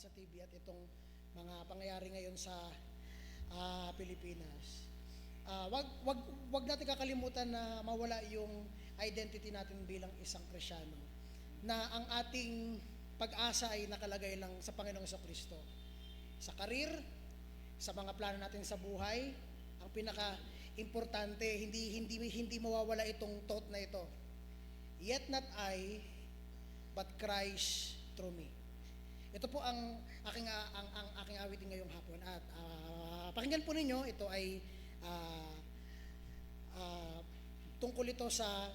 sa TV at itong mga pangyayari ngayon sa Pilipinas. Wag natin kakalimutan na mawala yung identity natin bilang isang Kristiyano, na ang ating pag-asa ay nakalagay lang sa Panginoong Kristo. Sa karir, sa mga plano natin sa buhay, ang pinaka-importante, hindi mawawala itong thought na ito. Yet not I, but Christ through me. Ito po ang aking awitin ngayong hapon. At pakinggan po ninyo, ito ay tungkol ito sa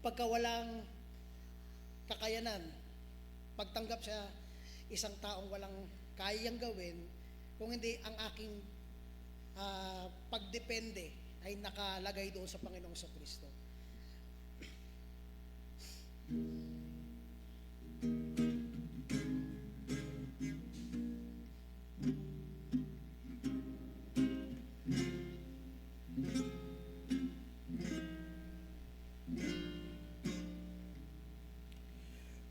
pagkawalang kakayanan, pagtanggap sa isang taong walang kayang gawin, kung hindi ang aking pagdepende ay nakalagay doon sa Panginoong Kristo.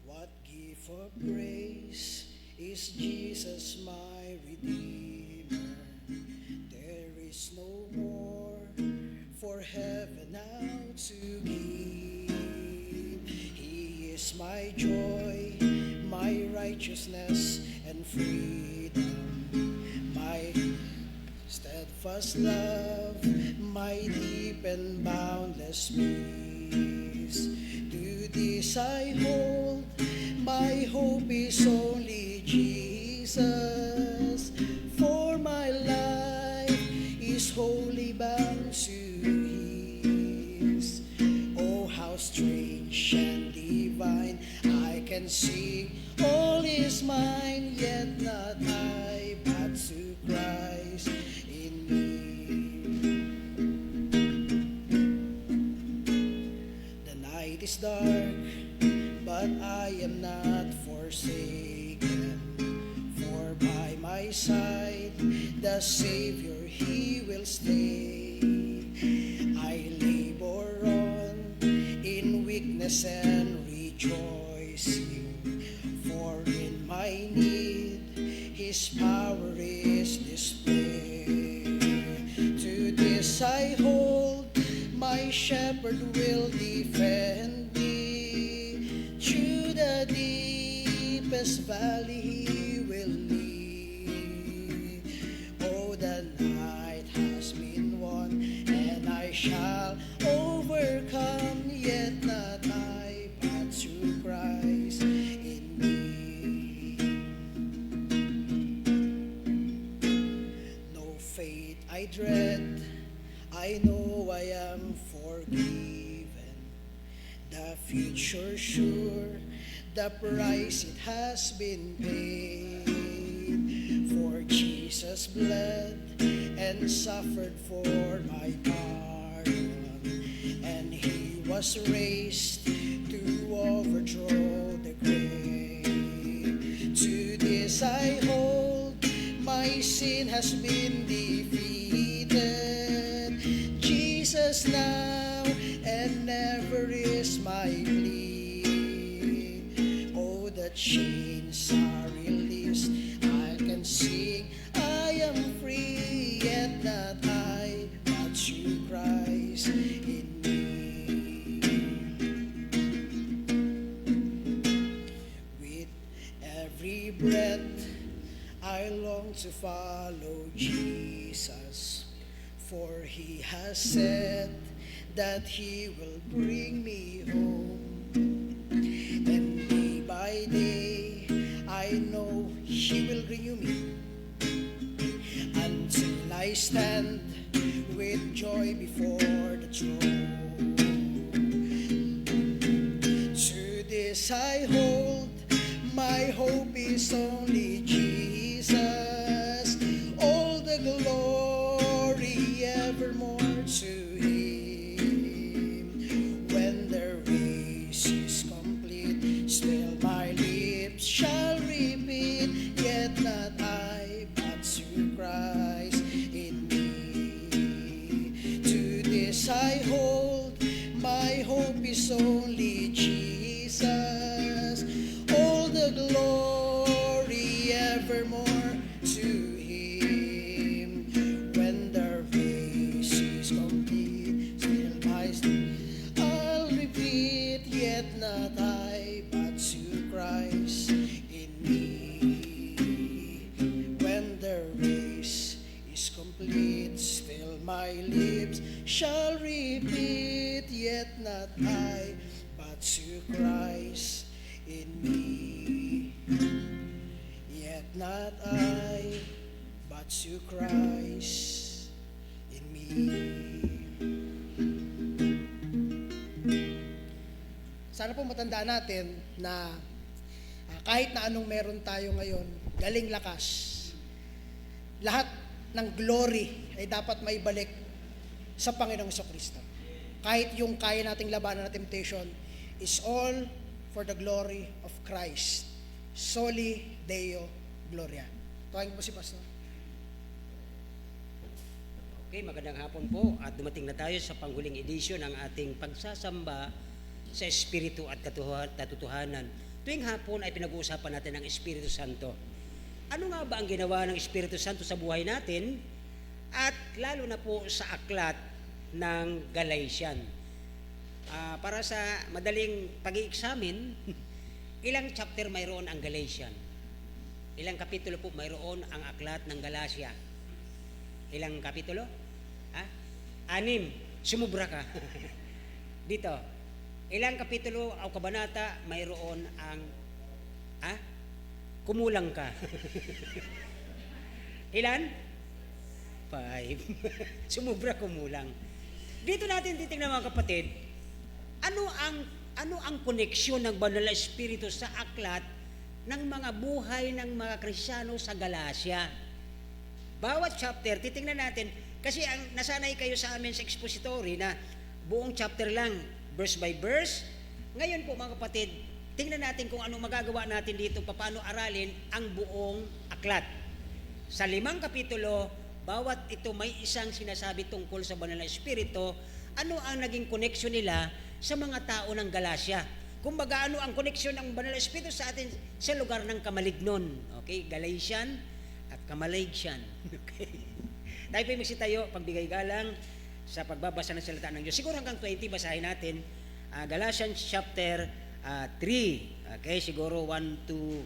What gift of grace is Jesus my Redeemer? There is no more for heaven now to give. He is my joy, my righteousness and freedom, my steadfast love, my deep and boundless peace. To this I hold, my hope is only Jesus, for my life is wholly bound to His. Oh, how strange and divine, I can sing all is mine, yet not I, but to Christ in me. The night is dark, but I am not forsaken, for by my side the Savior He will stay. I labor on in weakness and rejoicing, for in my need His power is displayed. To this I hold, my shepherd will defend me. Through the deepest valley He will lead. Oh, the night has been won, and I shall overcome, yet not I, but through Christ in me. No fate I dread, I know I am forgiven. The future sure, the price it has been paid. For Jesus bled and suffered for my pardon, and He was raised to overthrow the grave. To this I hold, my sin has been defeated. Jesus now and never is my plea. Oh, the chains are released, I can sing, I am free, yet not I, but through Christ in me. With every breath I long to follow Jesus, for He has said that He will bring me home. And day by day I know He will renew me, until I stand with joy before the throne. To this I hold, my hope is only Jesus. All the glory evermore to Him. When the race is complete, still my lips shall repeat, yet not I, but through Christ in me. To this I hold, my hope is only Jesus. All the glory not I, but you, Christ, in me. When the race is complete, still my lips shall repeat, yet not I, but you, Christ, in me. Yet not I, but you, Christ, in me. Sana po matandaan natin na kahit na anong meron tayo ngayon, galing lakas, lahat ng glory ay dapat maibalik sa Panginoong Jesucristo. Kahit yung kaya nating labanan na temptation is all for the glory of Christ. Soli Deo Gloria. Tawagin po si Pastor. Okay, magandang hapon po at dumating na tayo sa panghuling edisyon ng ating pagsasamba sa Espiritu at katotohanan. Tuwing hapon ay pinag-uusapan natin ang Espiritu Santo. Ano nga ba ang ginawa ng Espiritu Santo sa buhay natin? At lalo na po sa aklat ng Galatian. Para sa madaling pag-i-examine, ilang chapter mayroon ang Galatian? Ilang kapitulo po mayroon ang aklat ng Galacia? Ilang kapitulo? 6. Sumubra ka. Dito. Ilang kapitulo o kabanata mayroon ang kumulang ka. Ilan? 5. Sumubra, kumulang. Dito natin titingnan mga kapatid, ano ang koneksyon ng Banal na Espiritu sa aklat ng mga buhay ng mga Kristiyano sa Galacia. Bawat chapter, titingnan natin, kasi ang nasanay kayo sa amin sa expository na buong chapter lang, verse by verse. Ngayon po mga kapatid, tingnan natin kung ano magagawa natin dito, paano aralin ang buong aklat. Sa 5 kapitulo, bawat ito may isang sinasabi tungkol sa Banal na Espiritu, ano ang naging koneksyon nila sa mga tao ng Galacia. Kumbaga, ano ang koneksyon ng Banal na Espiritu sa atin sa lugar ng Kamalignon. Okay, Galatian at Kamaligsian. Okay. Tayo po magsitayo, pagbigay galang sa pagbabasa ng salita ng Diyos. Siguro hanggang 20 basahin natin. Galatians chapter 3. Okay, siguro 1 to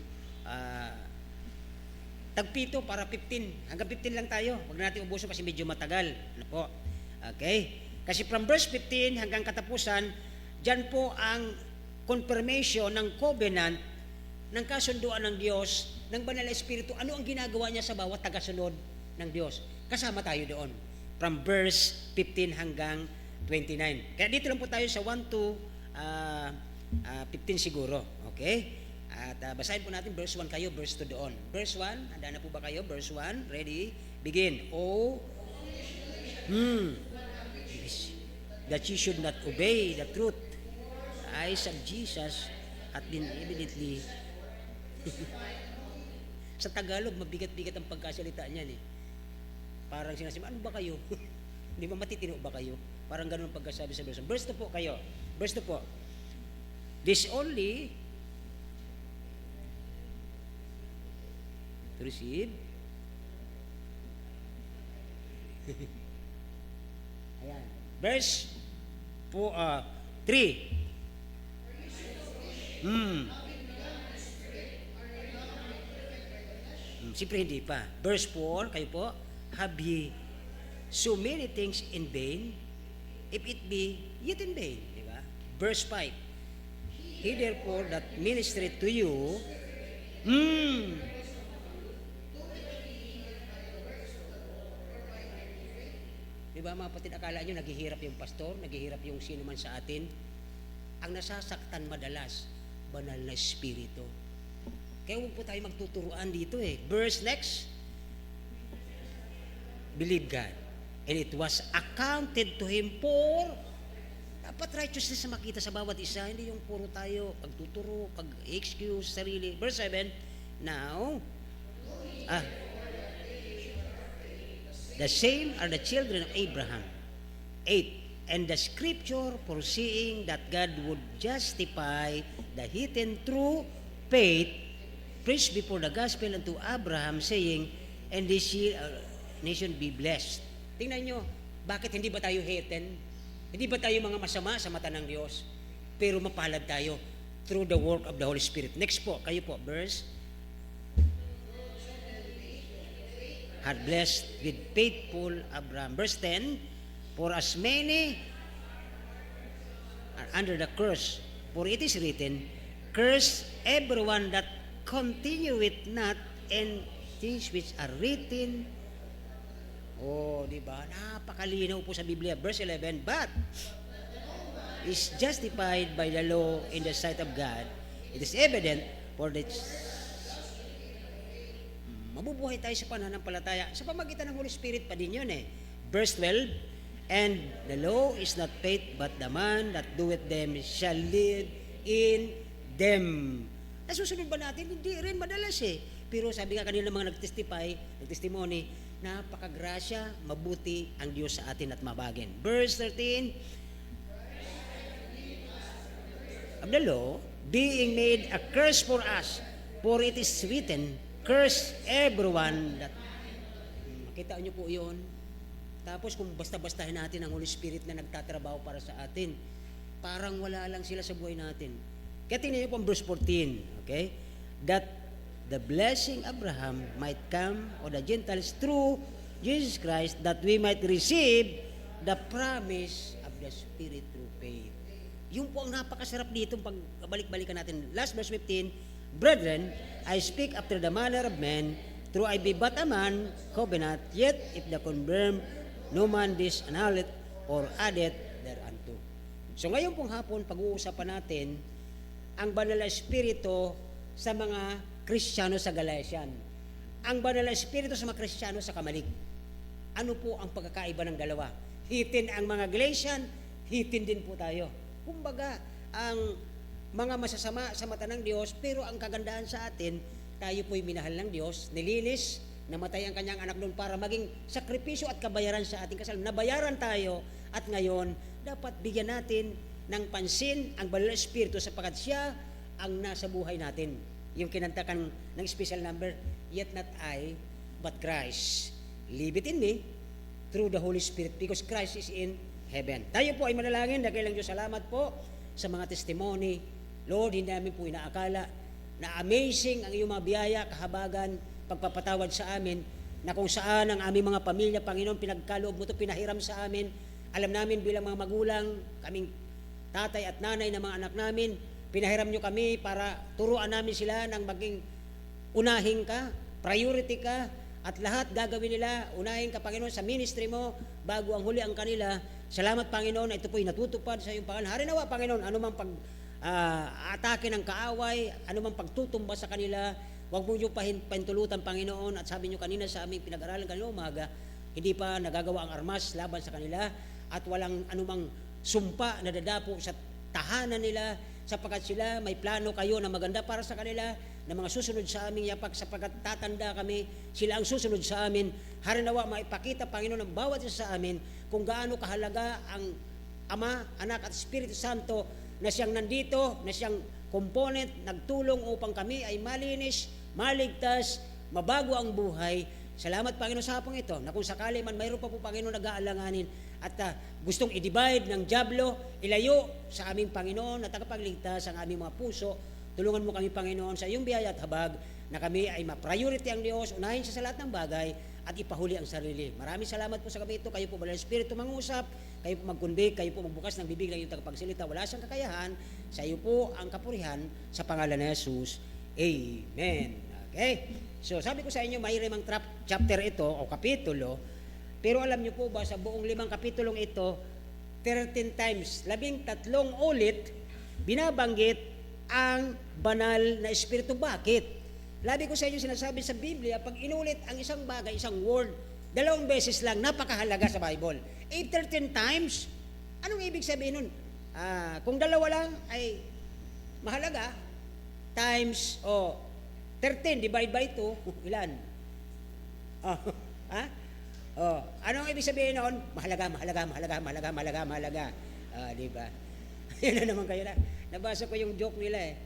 tagpito para 15. Hanggang 15 lang tayo. Huwag natin ubusin kasi medyo matagal. Ano po? Okay. Kasi from verse 15 hanggang katapusan, dyan po ang confirmation ng covenant ng kasunduan ng Diyos, ng Banal na Espiritu. Ano ang ginagawa niya sa bawat tagasunod ng Diyos? Kasama tayo doon. From verse 15 hanggang 29. Kaya dito lang po tayo sa 1 to 15 siguro. Okay? At basahin po natin verse 1 kayo, verse 2 doon. Verse 1, handa na po ba kayo? Verse 1, ready? Begin. That you should not obey the truth. The eyes of Jesus had been evidently sa Tagalog, mabigat-bigat ang pagkasalita niyan eh. Parang sinasabi, ano ba kayo? Hindi ba matitino ba kayo? Parang ganun ang pagkasabi sa verse 1. Verse 2 po kayo. Verse 2 po. This only to receive. Ayan. Verse 3. Siyempre hindi pa. Verse 4, kayo po. Have ye so many things in vain, if it be yet in vain. Diba? Verse 5. He therefore that ministered to you, diba mga kapatid, akala nyo naghihirap yung pastor, naghihirap yung sino man sa atin. Ang nasasaktan madalas, Banal na Espiritu. Kaya huwag po tayo magtuturuan dito eh. Verse next. Believe God. And it was accounted to him for. Dapat righteousness na makita sa bawat isa. Hindi yung puro tayo pagtuturo, pag-excuse sarili. Verse 7. Now, the same are the children of Abraham. 8. And the scripture foreseeing that God would justify the heathen through faith, preached before the gospel unto Abraham, saying, and this nation be blessed. Tingnan nyo, bakit hindi ba tayo heathen? Hindi ba tayo mga masama sa mata ng Diyos? pero mapalad tayo through the work of the Holy Spirit. Next po, kayo po, verse. Had blessed with faithful Abraham. Verse 10, for as many are under the curse, for it is written, curse everyone that continueth not in things which are written. Oh, di ba? Napakalinaw po sa Biblia. Verse 11, but is justified by the law in the sight of God. It is evident for the mabubuhay tayo sa pananampalataya. Sa pamagitan ng Holy Spirit pa din yun eh. Verse 12, and the law is not faith, but the man that doeth them shall live in them. Nasusunod ba natin? Hindi rin madalas eh. Pero sabi nga kanila mga nagtestimony, napakagrasya, mabuti ang Diyos sa atin at mabagin. Verse 13, of the law, being made a curse for us, for it is written, curse everyone that... Makita niyo po yun. Tapos kung basta-bastahin natin ang Holy Spirit na nagtatrabaho para sa atin, parang wala lang sila sa buhay natin. Kaya tingnan niyo po ang verse 14, okay? That the blessing Abraham might come on the Gentiles through Jesus Christ, that we might receive the promise of the Spirit through faith. Yung po ang napakasarap dito pag balik-balikan natin. Last verse 15, brethren, I speak after the manner of men, through I be but a man, covenant, yet if the confirm, no man disannulleth or addeth thereunto. So ngayon pong hapon, pag-uusapan natin ang banal na espiritu sa mga Kristiyano sa Galatian. Ang banal na espiritu sa mga Kristiyano sa Kamalig. Ano po ang pagkakaiba ng dalawa? Hitin ang mga Galatian, hitin din po tayo. Kumbaga, ang mga masasama sa mata ng Diyos, pero ang kagandahan sa atin, tayo po'y minahal ng Diyos, nilinis, namatay ang kanyang anak doon para maging sakripisyo at kabayaran sa ating kasalanan. Nabayaran tayo at ngayon, dapat bigyan natin ng pansin ang banal na espiritu sapagkat siya ang nasa buhay natin. Yung kinantakan ng special number, yet not I, but Christ. Live it in me through the Holy Spirit because Christ is in heaven. Tayo po ay manalangin. Dakilang Diyos, salamat po sa mga testimony. Lord, hindi namin po inaakala na amazing ang iyong mga biyaya, kahabagan, pagpapatawad sa amin, na kung saan ang aming mga pamilya, Panginoon, pinagkaloob mo ito, pinahiram sa amin. Alam namin bilang mga magulang, kaming tatay at nanay ng mga anak namin, pinahiram nyo kami para turuan namin sila ng maging unahin ka, priority ka, at lahat gagawin nila, unahin ka, Panginoon, sa ministry mo, bago ang huli ang kanila. Salamat, Panginoon, na ito po'y natutupad sa iyong pangalan. Harinawa, Panginoon, anumang atake ng kaaway, anumang pagtutumba sa kanila, huwag mo nyo pahintulutan, Panginoon, at sabi nyo kanina sa aming pinag-aralan kanina umaga, hindi pa nagagawa ang armas laban sa kanila, at walang anumang sumpa na dadapo sa tahanan nila, sapagkat sila may plano kayo na maganda para sa kanila, na mga susunod sa aming yapak, sapagkat tatanda kami, sila ang susunod sa amin. Harinawa, maipakita, Panginoon, ng bawat isa sa amin, kung gaano kahalaga ang Ama, Anak at Espiritu Santo, na siyang nandito, na siyang component, nagtulong upang kami ay malinis, maligtas, mabago ang buhay. Salamat, Panginoon, sa hapong ito, na kung sakali man mayroon pa po, Panginoon, nag-aalanganin at gustong i-divide ng dyablo, ilayo sa aming Panginoon na tagapagligtas ang aming mga puso. Tulungan mo kami, Panginoon, sa iyong biyaya at habag na kami ay ma-priority ang Diyos, unahin siya sa lahat ng bagay at ipahuli ang sarili. Maraming salamat po sa gabi ito. Kayo po, Banal na Espiritu, mangusap, kayo po magkundig, kayo po magbukas ng bibig ng iyong tagapagsalita. Wala siyang kakayahan, sa iyo po ang kapurihan sa pangalan ni Jesus. Amen. Okay? So, sabi ko sa inyo, may limang chapter ito o kapitulo, pero alam niyo po ba, sa buong 5 kapitulong ito, 13 times, 13 ulit, binabanggit ang banal na espiritu. Bakit? Labi ko sa inyo sinasabi sa Biblia, pag inulit ang isang bagay, isang word, 2 beses lang, napakahalaga sa Bible. 13 times, anong ibig sabihin nun? Kung 2 lang ay mahalaga, times, 13 divide by 2, ilan? Anong ibig sabihin noon? Mahalaga. Di ba? Yan na naman kayo na. Nabasa ko yung joke nila eh.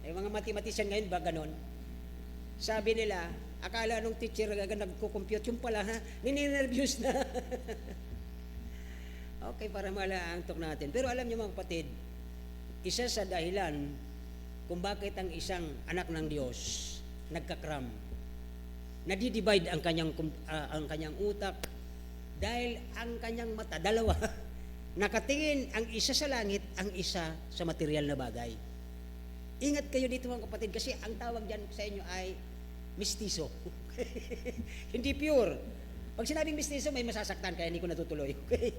Yung mga mathematician ngayon ba ganon? Sabi nila, akala nung teacher nagko-compute, yung pala nininervyos na. Okay, para malaantok natin. Pero alam niyo mga kapatid, isa sa dahilan kung bakit ang isang anak ng Diyos nagkakram. Nadidivide ang kanyang utak dahil ang kanyang mata, dalawa, nakatingin ang isa sa langit, ang isa sa material na bagay. Ingat kayo dito mga kapatid kasi ang tawag dyan sa inyo ay mistiso. Hindi pure. Pag sinabing mistiso, may masasaktan kaya hindi ko natutuloy. Okay?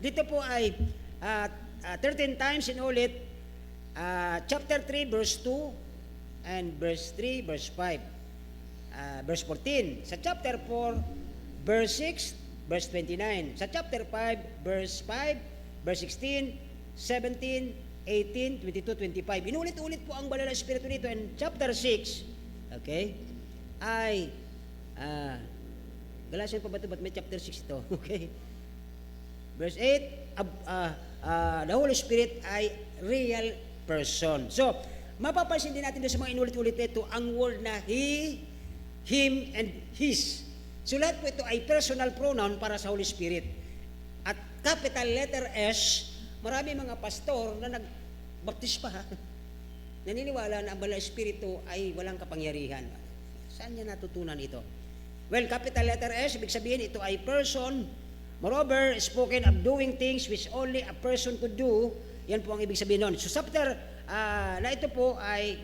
Dito po ay 13 times inulit chapter 3 verse 2 and verse 3 verse 5. Verse 14. Sa chapter 4 verse 6 verse 29. Sa chapter 5 verse 5 verse 16 17 18 22 25. Inulit-ulit po ang banal na espiritu dito. And chapter 6, okay, ay Galatians pa ba ito? Ba't may chapter 6 ito? Okay. Verse 8, the Holy Spirit ay real person. So, mapapansin din natin doon sa mga inulit-ulit ito, ang word na he, him, and his. So, lahat po ito ay personal pronoun para sa Holy Spirit. At capital letter S, marami mga pastor na nagbaptis pa, naniniwala na ang banal na espiritu ay walang kapangyarihan. Saan niya natutunan ito? Well, capital letter S, ibig sabihin ito ay person. Moreover, spoken of doing things which only a person could do. Yan po ang ibig sabihin nun. So, chapter na ito po ay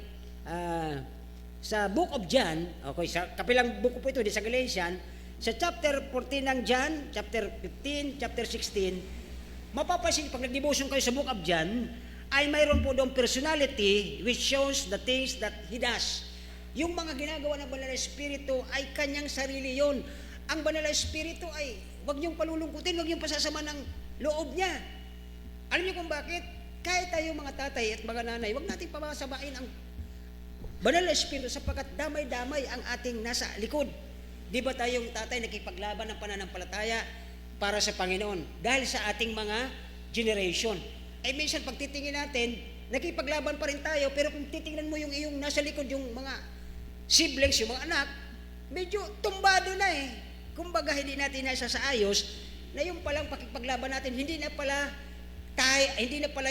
sa Book of John, okay, sa kapilang book po ito, di sa Galatians, sa chapter 14 ng John, chapter 15, chapter 16, mapapansin, pag nag-devotion kayo sa Book of John, ay mayroon po doon personality which shows the things that he does. Yung mga ginagawa ng banal na espiritu ay kanyang sarili yon. Ang banal na espiritu ay wag niyong palulungkutin, wag niyong pasasama ng loob niya. Alam niyo kung bakit? Kahit tayo mga tatay at mga nanay, wag nating pabasabain ang banal na espiritu sapagkat damay-damay ang ating nasa likod. Di ba tayong tatay nakipaglaban ng pananampalataya para sa Panginoon dahil sa ating mga generation? Eh minsan pag titingin natin, nakipaglaban pa rin tayo, pero kung titingnan mo yung iyong nasa likod, yung mga siblings, yung mga anak, medyo tumbado na eh. Kumbaga hindi natin nasa sa ayos na yung palang pakipaglaban natin, hindi na pala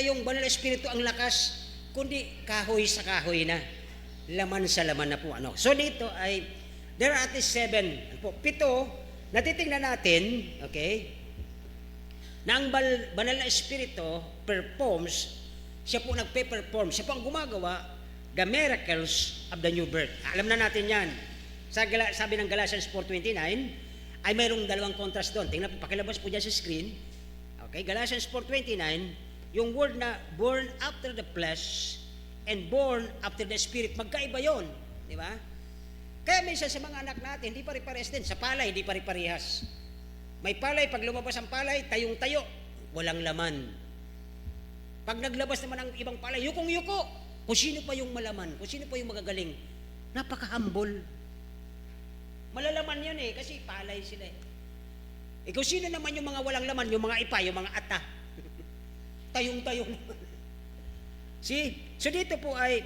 yung banal na espiritu ang lakas, kundi kahoy sa kahoy na. Laman sa laman na po. Ano. So dito ay, there are at least 7, 7, natitingnan natin, okay, na ang banal na espiritu performs, siya po nagpe-perform, siya po ang gumagawa the miracles of the new birth. Alam na natin yan. Sabi ng Galatians 4:29, ay mayroong dalawang contrast doon. Tingnan po, pakilabas po dyan sa screen. Okay, Galatians 4:29, yung word na born after the flesh and born after the spirit, magkaiba yon, di ba? Kaya minsan sa mga anak natin, hindi pare-pares din. Sa palay, hindi pare-parehas. May palay, pag lumabas ang palay, tayong-tayo, walang laman. Pag naglabas naman ang ibang palay, yukong-yuko, kung sino pa yung malaman, kung sino pa yung magagaling, napaka-humble. Malalaman yan eh, kasi palay sila eh. Eh kung sino naman yung mga walang laman, yung mga ipa, yung mga ata, tayong-tayo naman. See? So dito po ay,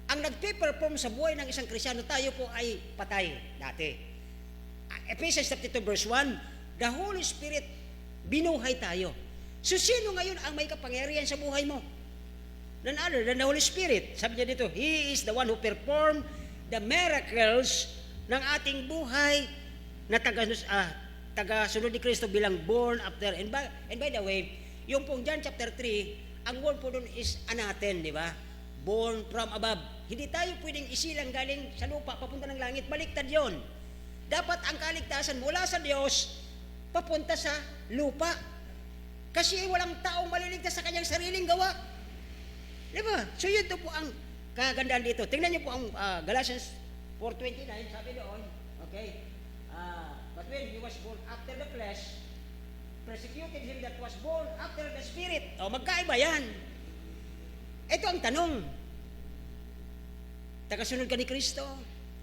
ang nagpe-perform sa buhay ng isang Kristyano, tayo po ay patay dati. Ephesians 2 verse 1, the Holy Spirit, binuhay tayo. So sino ngayon ang may kapangyarihan sa buhay mo? None other than the Holy Spirit. Sabi niya dito, He is the one who performed the miracles ng ating buhay na taga-sunod ni Kristo bilang born after. And by the way, yung pong John chapter 3, ang word po doon is anaten, di ba? Born from above. Hindi tayo pwedeng isilang galing sa lupa, papunta ng langit. Baliktad yon. Dapat ang kaligtasan mula sa Diyos, papunta sa lupa. Kasi walang taong maliligtas sa kanyang sariling gawa. Di ba? So yun po ang kagandaan dito. Tingnan niyo po ang Galatians 4:29, sabi doon, okay, but when he was born after the flesh, persecuted him that was born after the Spirit. O, magkaiba yan. Ito ang tanong. Tagasunod ka ni Kristo,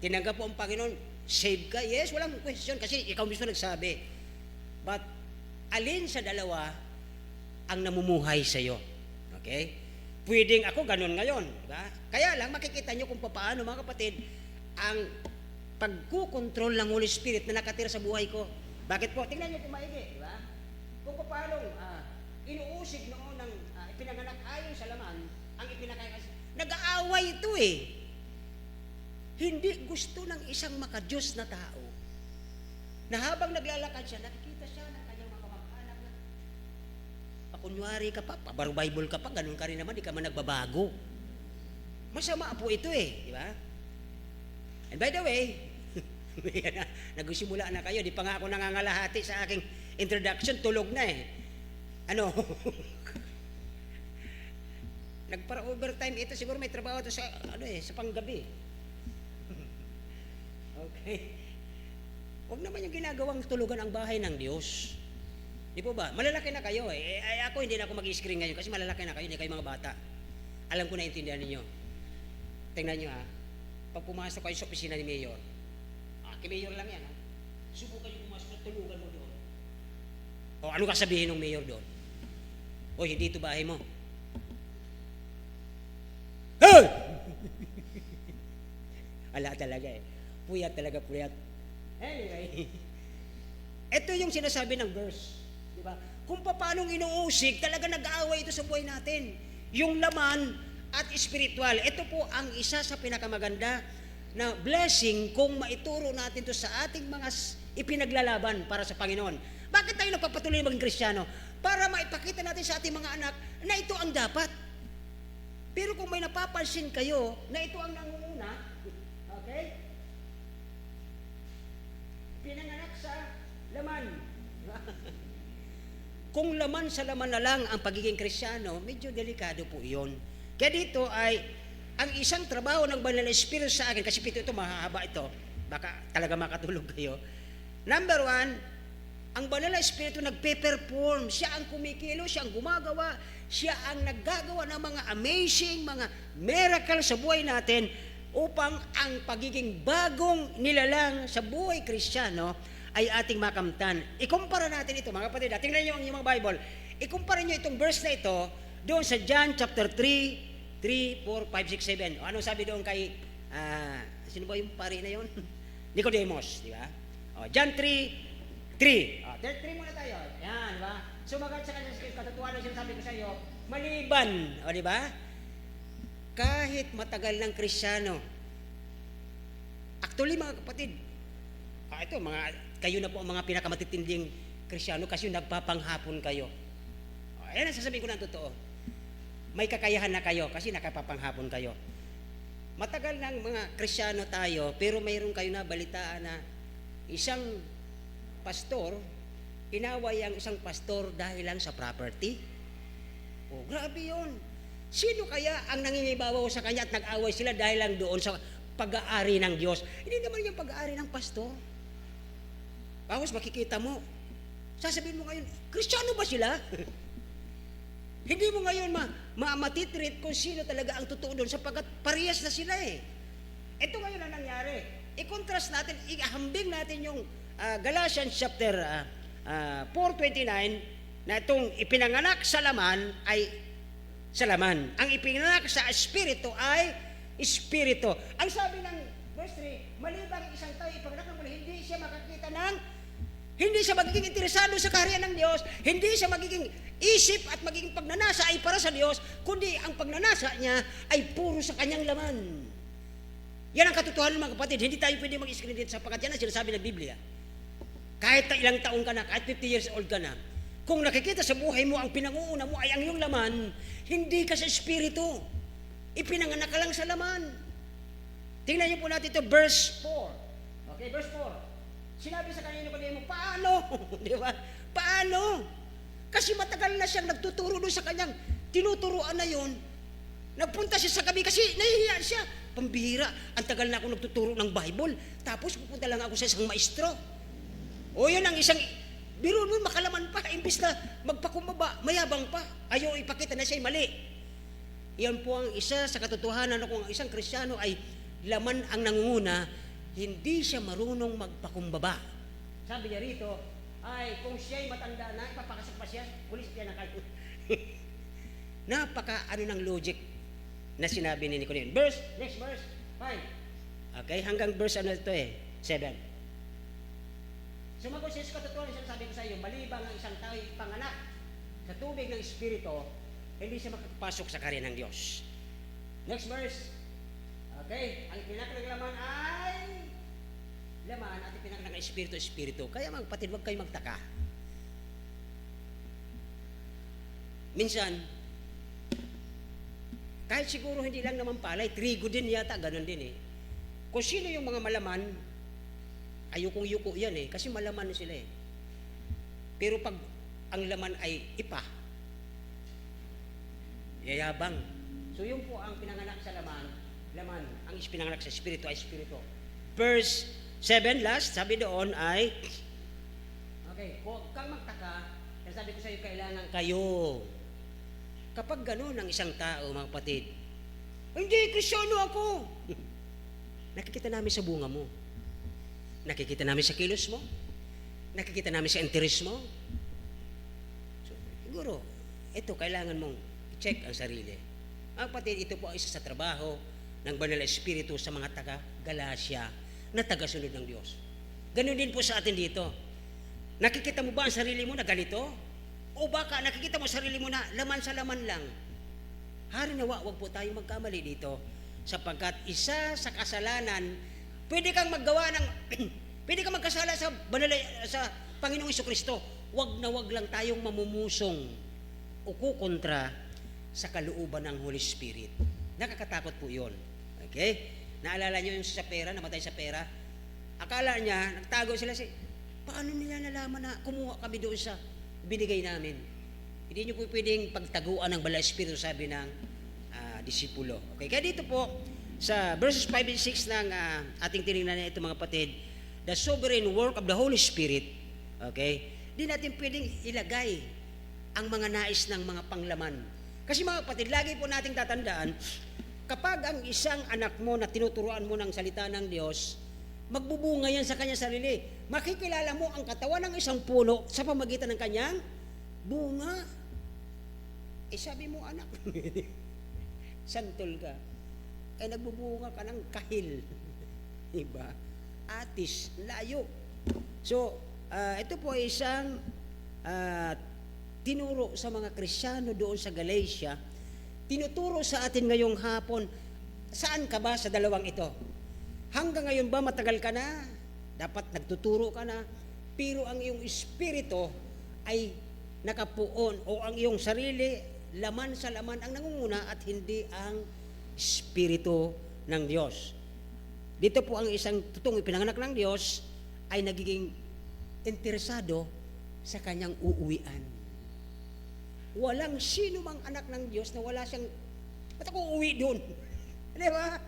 tinanggap po ang Panginoon, save ka? Yes, walang question kasi ikaw mismo nagsabi. But, alin sa dalawa ang namumuhay sa iyo? Okay? Pwedeng ako ganun ngayon, diba? Kaya lang makikita nyo kung paano, mga kapatid, ang pagkukontrol ng Holy Spirit na nakatira sa buhay ko. Bakit po? Tingnan nyo kung maigi, diba? Kung paano inuusig noon ng ipinanganak ayon sa laman, ang ipinakaya, nag-aaway ito eh. Hindi gusto ng isang makadiyos na tao na habang naglalakad siya, nakikita siya ng kanyang mga kamag-anak na pakunwari ka pa, pabaru-Bible ka pa, ganun ka rin naman, di ka man nagbabago. Masama po ito eh, di ba? And by the way, nagsimula na kayo, di pa nga ako nangangalahati sa aking introduction, tulog na eh. Ano? Nagpara-overtime ito, siguro may trabaho ito sa, sa panggabi. Okay. Huwag naman yung ginagawang tulugan ang bahay ng Diyos. Di po ba? Malalaki na kayo eh. Ako hindi na ako mag-screen ngayon kasi malalaki na kayo, hindi kayo mga bata. Alam ko na intindihan ninyo. Tingnan nyo pag pumasok kayo sa opisina ni Mayor, kay Mayor lang yan subukan nyo pumasok at tulugan mo doon. O ano ka sabihin ng Mayor doon? O hindi ito bahay mo. Hey! Ala talaga eh. Puyat talaga, puyat. Anyway, ito yung sinasabi ng verse. Di ba? Kung paanong inuusig, talaga nag-aaway ito sa buhay natin. Yung laman at spiritual. Ito po ang isa sa pinakamaganda na blessing kung maituro natin to sa ating mga ipinaglalaban para sa Panginoon. Bakit tayo nagpapatuloy maging Kristiyano? Para maipakita natin sa ating mga anak na ito ang dapat. Pero kung may napapansin kayo na ito ang nangunguna, okay? Pinanganak sa laman. Kung laman sa laman na lang ang pagiging Kristiyano, medyo delikado po iyon. Kaya dito ay ang isang trabaho ng Banal na Espiritu sa akin, kasi ito mahahaba ito, baka talaga makatulog kayo. Number 1, ang Banal na Espiritu nagpe-perform, siya ang kumikilo, siya ang gumagawa, siya ang naggagawa ng mga amazing, mga miracle sa buhay natin upang ang pagiging bagong nilalang sa buhay Kristiyano ay ating makamtan. Ikumpara natin ito, mga kapatid. Tingnan niyo ang inyong mga Bible. Ikumpara niyo itong verse na ito doon sa John chapter 3, 4, 5, 6, 7. Ano sabi doon kay, sino ba yung pari na yun? Nicodemus, di ba? John 3, 3. 3 muna tayo. Yan, di ba? Sumagat sa kanyang katotohanan, sinasabi ko sa iyo, maliban, di ba? Kahit matagal ng Kristiyano. Actually, mga kapatid, ito, kayo na po ang mga pinakamatitinding Kristiyano kasi nagpapanghapon kayo. Ayan ang sasabihin ko ng totoo. May kakayahan na kayo kasi nakapapanghapon kayo. Matagal ng mga Kristiyano tayo, pero mayroon kayo na balitaan na isang pastor, inaway ang isang pastor dahil lang sa property. Grabe yun. Sino kaya ang nangingibabaw sa kanya at nag-away sila dahil lang doon sa pag-aari ng Diyos? Hindi naman yung pag-aari ng pastor. Bawas makikita mo. Sasabihin mo ngayon, Kristiyano ba sila? Hindi mo ngayon matitreat kung sino talaga ang totoo doon sapagkat parehas na sila eh. Ito ngayon ang nangyari. I-contrast natin, ihambing natin yung Galatians chapter 4:29 na itong ipinanganak sa laman ay sa laman. Ang ipinanganak sa espiritu ay espiritu. Ang sabi ng verse 3, malibang isang tao ipinanganak ng muli, hindi siya magiging interesado sa kaharian ng Diyos, hindi siya magiging isip at magiging pagnanasa ay para sa Diyos, kundi ang pagnanasa niya ay puro sa kanyang laman. Yan ang katotohanan mga kapatid. Hindi tayo pwede mag-discredit sapagkat yan ang sinasabi ng Biblia. Kahit ilang taon ka na, kahit 50 years old ka na, kung nakikita sa buhay mo ang pinanguuna mo ay ang iyong laman, hindi ka sa espiritu. Ipinanganak ka lang sa laman. Tingnan niyo po natin ito, verse 4. Okay, verse 4. Sinabi sa kanina mo, paano? Di ba? Paano? Kasi matagal na siyang nagtuturo doon sa kanyang tinuturuan na yun. Nagpunta siya sa gabi kasi nahihiya siya. Pambihira, ang tagal na ako nagtuturo ng Bible. Tapos pupunta lang ako sa isang maestro. O yun ang isang, biro mo makalaman pa, imbis na magpakumbaba, mayabang pa. Ayaw ipakita na siya'y mali. Yan po ang isa sa katotohanan na kung ang isang Kristiyano ay laman ang nangunguna, hindi siya marunong magpakumbaba. Sabi niya rito, ay kung siya'y matanda na, ipapakasok pa siya, pulis siya na kayo. Napaka ng logic na sinabi ni Nicodemus. Next verse, 5. Okay, hanggang verse 7. Sumagot siya sa katotohanan, sabi ko sa iyo, malibang ang isang tao ipanganak sa tubig ng Espiritu, hindi siya makapasok sa karya ng Diyos. Next verse. Okay, ang pinakang laman ay laman at pinakang ng Espiritu. Kaya mga kapatid, huwag kayo magtaka. Minsan, kahit siguro hindi lang naman palay, trigo din yata, ganun din eh. Kung sino yung mga malaman, ayukong yuko yan eh, kasi malaman sila eh. Pero pag ang laman ay ipa, yayabang. So yun po ang pinanganak sa laman, ang pinanganak sa Espiritu ay Espiritu. Verse 7, last, sabi doon ay, okay, huwag kang magtaka, kasi sabi ko sa iyo, kailangan kayo. Kapag gano'n ang isang tao, mga kapatid, hindi, Kristyano ako. Nakikita namin sa bunga mo. Nakikita namin sa kilos mo. Nakikita namin sa interes mo. So, siguro, ito, kailangan mong i-check ang sarili. Mga kapatid, ito po ang isa sa trabaho ng Banal na Espiritu sa mga taga-Galacia na taga-sunod ng Diyos. Ganun din po sa atin dito. Nakikita mo ba ang sarili mo na ganito? O baka nakikita mo sarili mo na laman sa laman lang. Hari nawa, wag po tayong magkamali dito. Sapagkat isa sa kasalanan, pwede kang maggawa ng, pwede kang magkasala sa Panginoong Jesucristo. Wag na wag lang tayong mamumusong o kukontra sa kalooban ng Holy Spirit. Nakakatakot po yun. Okay? Naalala nyo yung sa pera, namatay sa pera? Akala niya, nagtago sila paano nila nalaman na kumuha kami doon sa binigay namin? Hindi nyo po pwedeng pagtaguan ng Banal na Espiritu, sabi ng disipulo. Okay, kaya dito po, sa verses 5 and 6 ng ating tinignan na ito mga kapatid, the sovereign work of the Holy Spirit, okay, di natin pwedeng ilagay ang mga nais ng mga panglaman. Kasi mga kapatid, lagi po nating tatandaan, kapag ang isang anak mo na tinuturuan mo ng salita ng Diyos, magbubunga yan sa kanyang sarili. Makikilala mo ang katawan ng isang puno sa pamagitan ng kanyang bunga. Sabi mo, anak, santol ka. Nagbubunga ka ng kahil. Diba? Atis, layo. So, ito po ay isang tinuro sa mga Kristyano doon sa Galatia. Tinuturo sa atin ngayong hapon, saan ka ba sa dalawang ito? Hanggang ngayon ba matagal ka na? Dapat nagtuturo ka na. Pero ang iyong espiritu ay nakapuon o ang iyong sarili, laman sa laman ang nangunguna at hindi ang espiritu ng Diyos. Dito po ang isang totoong ipinanganak ng Diyos ay nagiging interesado sa kanyang uuwian. Walang sino mang anak ng Diyos na wala siyang, ba't ako uuwi doon? Di ba?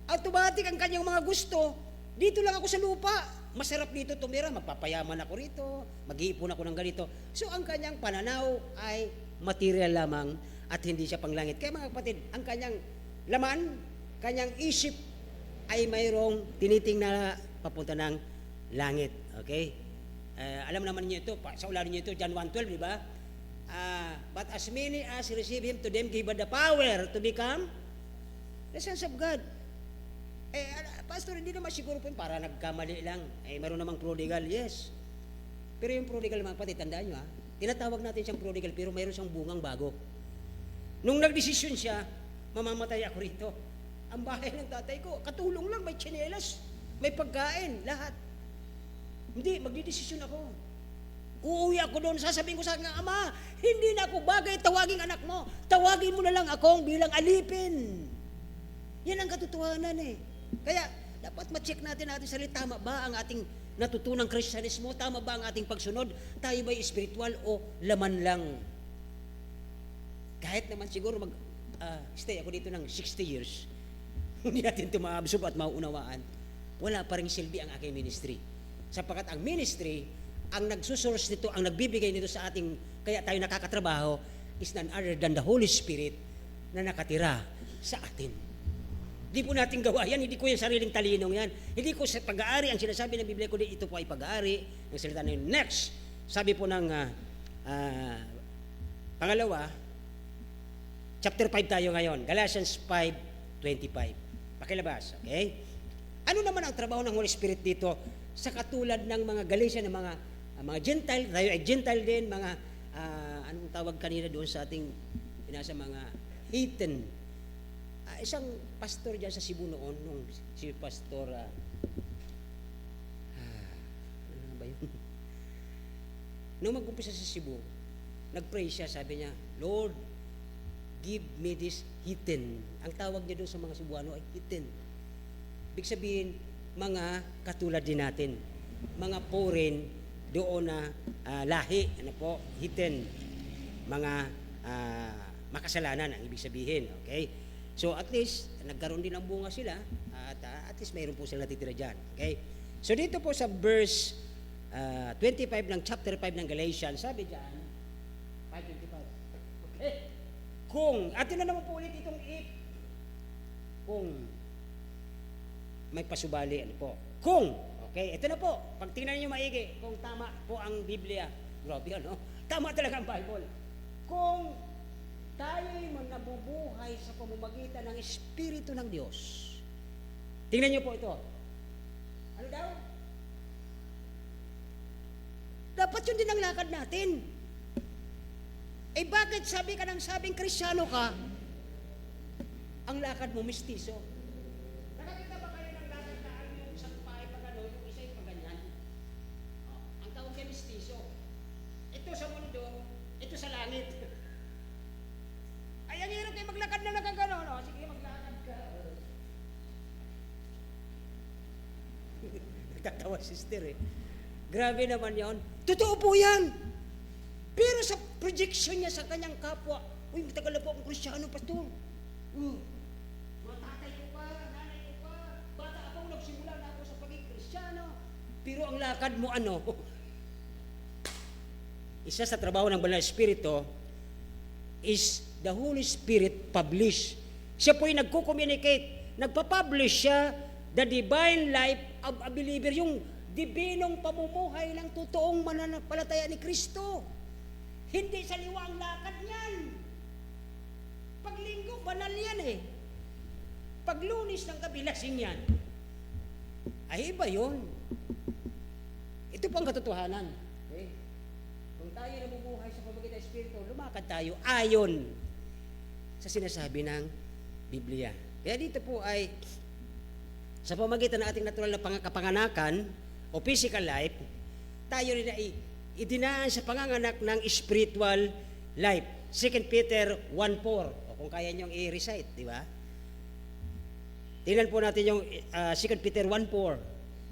Automatic ang kanyang mga gusto, dito lang ako sa lupa. Masarap dito tumira, magpapayaman ako rito, mag-iipon ako ng ganito. So ang kanyang pananaw ay material lamang at hindi siya panglangit. Kaya mga kapatid, ang kanyang laman, kanyang isip ay mayroong tinitingnan na papunta ng langit. Okay? Alam naman niyo ito, sa ulanin niyo ito, John 1:12, di ba? But as many as receive Him, to them give the power to become the sons of God. Pastor, hindi naman siguro po para nagkamali lang. Meron namang prodigal, yes. Pero yung prodigal, mga kapatid, tandaan nyo tinatawag natin siyang prodigal, pero mayroon siyang bungang bago. Nung nagdesisyon siya, mamamatay ako rito. Ang bahay ng tatay ko, katulong lang, may tsinelas, may pagkain, lahat. Hindi, magdidesisyon ako. Uuwi ako doon, sasabihin ko sa aking ama, hindi na ako bagay tawaging anak mo. Tawagin mo na lang akong bilang alipin. Yan ang katotohanan eh. Kaya, dapat ma-check natin sarili, tama ba ang ating natutunang Kristyanismo? Tama ba ang ating pagsunod? Tayo ba'y spiritual o laman lang? Kahit naman siguro stay ako dito ng 60 years, hindi natin ito maabsorb at mauunawaan. Wala pa rin silbi ang aking ministry. Sapagkat ang ministry, ang nagsusource nito, ang nagbibigay nito sa ating, kaya tayo nakakatrabaho, is none other than the Holy Spirit na nakatira sa atin. Hindi po natin gawa yan, hindi ko yung sariling talinong yan. Hindi ko sa pag-aari, ang sinasabi ng Biblia ko, ito po ay pag-aari, ng salita na yun. Next, sabi po ng pangalawa, chapter 5 tayo ngayon, Galatians 5:25. Pakilabas, okay? Ano naman ang trabaho ng Holy Spirit dito sa katulad ng mga Galatian, ng mga Gentile, tayo ay Gentile din, mga anong tawag kanina doon sa ating pinasa mga heathen. Isang pastor dyan sa Cebu noon, nung si Pastor, ano ba yun? Nung mag-umpisa sa Cebu, nag-pray siya, sabi niya, Lord, give me this heathen. Ang tawag niya doon sa mga Cebuano ay heathen. Ibig sabihin, mga katulad din natin, mga foreign doon na lahi, ano po, heathen, mga makasalanan ang ibig sabihin, okay? So at least, nagkaroon din ng bunga sila at least mayroon po sila natitira dyan, okay? So dito po sa verse 25 ng chapter 5 ng Galatians, sabi dyan, 5:25, okay? Kung, at yun na naman po ulit itong if, kung may pasubali, ano po, kung, okay, ito na po, pag tingnan niyo maigi, kung tama po ang Biblia, grabe ano, tama talaga ang Bible, kung tayo'y nabubuhay sa pamamagitan ng Espiritu ng Diyos, tingnan niyo po ito, ano daw? Dapat yun din ang lakad natin. Eh bakit sabi ka ng sabing Kristyano ka, ang lakad mo mistiso? Nakakita ba kayo ng lakad na yung isang pahay pa gano'n, yung isa yung paganyan? Ang tawag niya mistiso. Ito sa mundo, ito sa langit. Ay, ang hirap kayo maglakad na nakagano, no? Sige, maglakad ka. Nagtatawa sister eh. Grabe naman yon. Totoo po yan. Pero sa projection niya sa kanyang kapwa, uy, matagal na po akong Kristyano, pastor. Mga tatay ko pa, nanay ko pa, bata ako, nagsimula na ako sa pagiging Kristyano. Pero ang lakad mo ano? Isa sa trabaho ng Banal na Espiritu is the Holy Spirit publish. Siya po yung nagko-communicate, nagpa-publish siya the divine life of a believer, yung dibinong pamumuhay ng totoong mananampalataya ni Kristo. Hindi sa liwa ang lakad niyan. Paglinggo, banal yan eh. Paglunis ng kabilasing yan. Ay iba yun. Ito po ang katotohanan. Okay? Kung tayo nabubuhay sa pamamagitan ng Espiritu, lumakad tayo ayon sa sinasabi ng Biblia. Kaya dito po ay sa pamamagitan ng ating natural na kapanganakan o physical life, tayo rin ay idinaan sa panganganak ng spiritual life. 2 Peter 1:4. O kung kaya niyong i-recite, di ba? Tingnan po natin yung 2 Peter 1:4.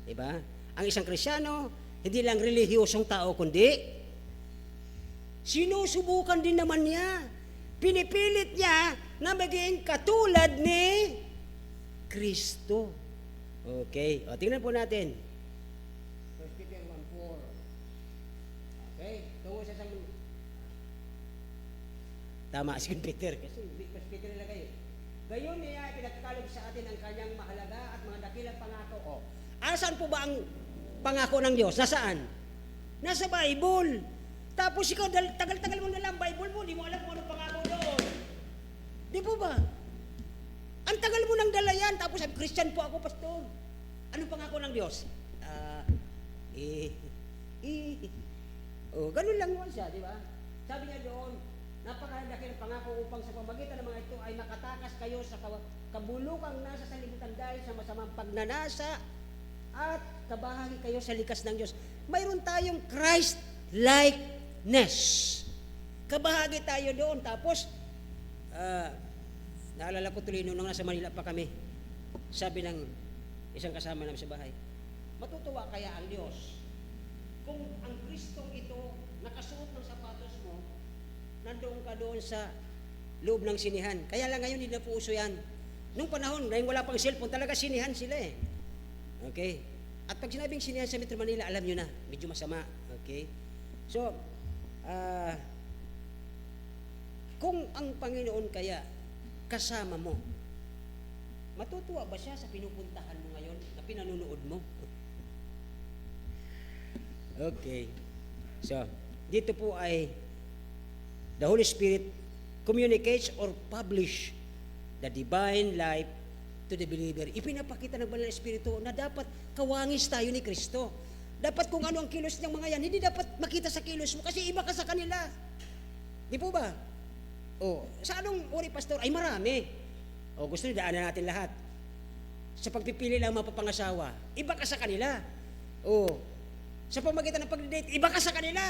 Di ba? Ang isang Kristyano, hindi lang relihiyosong tao, kundi sinusubukan din naman niya. Pinipilit niya na maging katulad ni Kristo. Okay. O, tingnan po natin. 1 Peter 1:4. Okay, tungo sa isang tama, si Peter. Kasi Peter nila kayo. Gayon niya pinagkakalog sa atin ang kanyang mahalaga at mga dakilang pangako. Asan po ba ang pangako ng Diyos? Nasaan? Nasa Bible. Tapos ikaw, tagal-tagal mo na lang Bible mo, di mo alam kung anong pangako doon. Di po ba? Ang tagal mo nang dala yan, tapos sabi, Christian po ako, pastor. Anong pangako ng Diyos? Ganun lang yun siya, di ba? Sabi niya doon, napakalaki ng pangako upang sa pamagitan ng mga ito ay makatakas kayo sa kabulukang nasa salibutan dahil sa masamang pagnanasa at kabahagi kayo sa likas ng Diyos. Mayroon tayong Christ-likeness. Kabahagi tayo doon. Tapos, naalala ko tuloy nung nasa Manila pa kami, sabi ng isang kasama namin sa bahay, matutuwa kaya ang Diyos kung ang Kristong ito nakasuot ng sapatos mo, nandoon ka doon sa loob ng sinihan. Kaya lang ngayon hindi na po uso yan. Nung panahon, ngayon wala pang cellphone, talaga sinihan sila eh. Okay? At pag sinabing sinihan sa Metro Manila, alam nyo na, medyo masama. Okay? So, kung ang Panginoon kaya kasama mo, matutuwa ba siya sa pinupuntahan mo ngayon na pinanunood mo? Okay. So, dito po ay the Holy Spirit communicates or publish the divine life to the believer. Ipinapakita ng Banal na Espiritu na dapat kawangis tayo ni Kristo. Dapat kung ano ang kilos ng mga yan, hindi dapat makita sa kilos mo kasi iba ka sa kanila. Di po ba? O, sa anong uri, pastor? Ay marami. O, gusto niyo daanan natin lahat. Sa pagpipili ng mapapangasawa, iba ka sa kanila. O, sa pamagitan ng pag-date, iba ka sa kanila.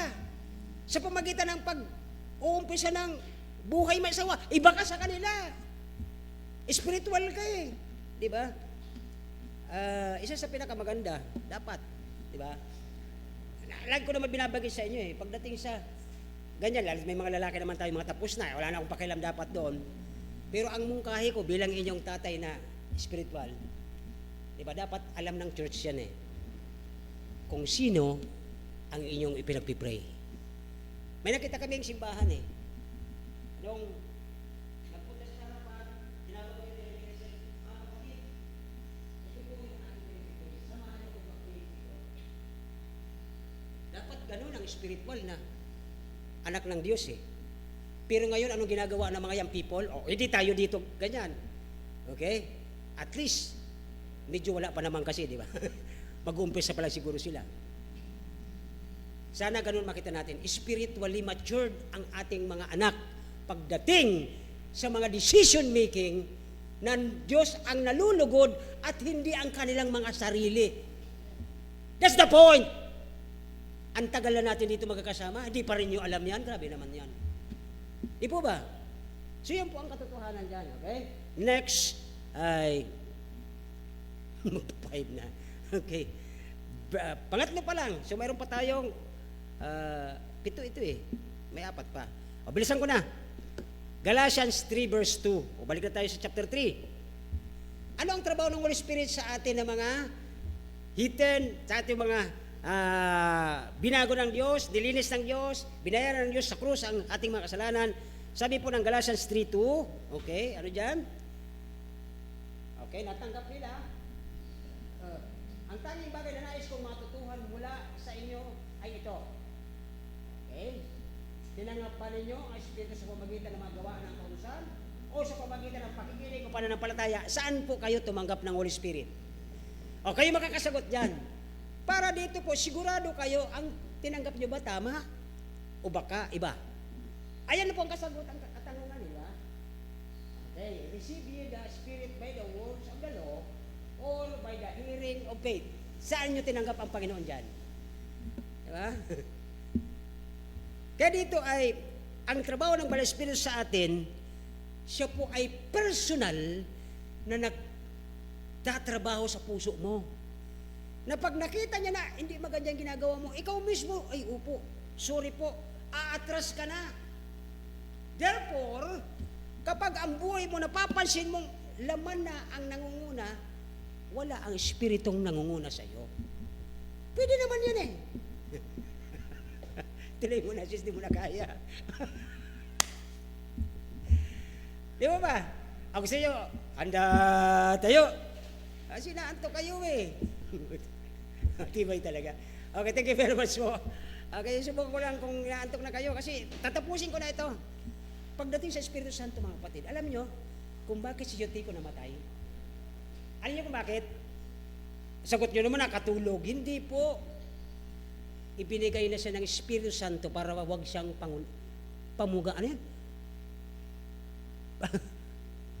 Sa pamagitan ng pag-uumpisa ng buhay may asawa, iba ka sa kanila. Spiritual ka eh. Di ba? Isa sa pinakamaganda, dapat. Di ba? Lagi ko naman binabagay sa inyo eh. Pagdating sa ganyan, may mga lalaki naman tayo, mga tapos na, wala na akong pakialam dapat doon. Pero ang mungkahi ko bilang inyong tatay na spiritual, di ba, dapat alam ng church yan eh, kung sino ang inyong ipinagpipray. May nakita kaming simbahan eh. Nung nagpunta sa harapan, tinawag ko yung delegation, kapatid, ito po yung aking pinagpipray, samahan niyo kung mag-pray dito. Dapat ganun ang spiritual na anak ng Diyos eh. Pero ngayon, anong ginagawa ng mga young people? O, hindi tayo dito ganyan. Okay? At least, medyo wala pa naman kasi, di ba? Mag-uumpisa pa lang siguro sila. Sana ganun makita natin, spiritually matured ang ating mga anak pagdating sa mga decision making ng Diyos ang nalulugod at hindi ang kanilang mga sarili. That's the point. Ang tagal na natin dito magkakasama, hindi pa rin nyo alam yan, grabe naman yan. Di po ba? So yan po ang katotohanan dyan, okay? Next ay mag-5 na. Okay. Pangatlo pa lang. So mayroon pa tayong 7 ito eh. May 4 pa. O, bilisan ko na. Galatians 3 verse 2. O, balik na tayo sa chapter 3. Ano ang trabaho ng Holy Spirit sa atin na mga hidden, sa ating mga binago ng Diyos, nilinis ng Diyos, binayaran ng Diyos sa krus ang ating mga kasalanan? Sabi po ng Galatians 3:2, okay, ano dyan? Okay, natanggap nila. Ang tanging bagay na nais kong matutuhan mula sa inyo ay ito. Okay? Tinanggap pa ninyo ang Espiritu sa pamagitan ng mga gawa ng kautusan o sa pamagitan ng pakikinig o pananampalataya? Saan po kayo tumanggap ng Holy Spirit? O, kayo makakasagot dyan. Para dito po, sigurado kayo, ang tinanggap nyo ba tama? O baka iba? Ayan na po ang kasagot, ang katanungan nila. Okay, receive ye the Spirit by the words of the law or by the hearing of faith. Saan nyo tinanggap ang Panginoon dyan? Diba? Kaya dito ay, ang trabaho ng Banal na Espiritu sa atin, siya po ay personal na nagtatrabaho sa puso mo. Na pag nakita niya na hindi maganda yung ginagawa mo, ikaw mismo, ay upo, sorry po, aatras ka na. Therefore, kapag ang buhay mo napapansin mong laman na ang nangunguna, wala ang espiritong nangunguna sa iyo. Pwede naman yan eh. Tuloy mo na, sis, di mo na kaya. Di ba ba? Ako sa iyo, handa tayo. Kasi naantok kayo eh. Tibay talaga. Okay, thank you very much po. Okay, subukan ko lang kung naantok na kayo kasi tatapusin ko na ito. Pagdating sa Espiritu Santo, mga kapatid, alam nyo kung bakit si Eutico namatay? Alam nyo kung bakit? Sagot nyo naman, nakatulog. Hindi po. Ibinigay na siya ng Espiritu Santo para wag siyang pamuga. Ano yan?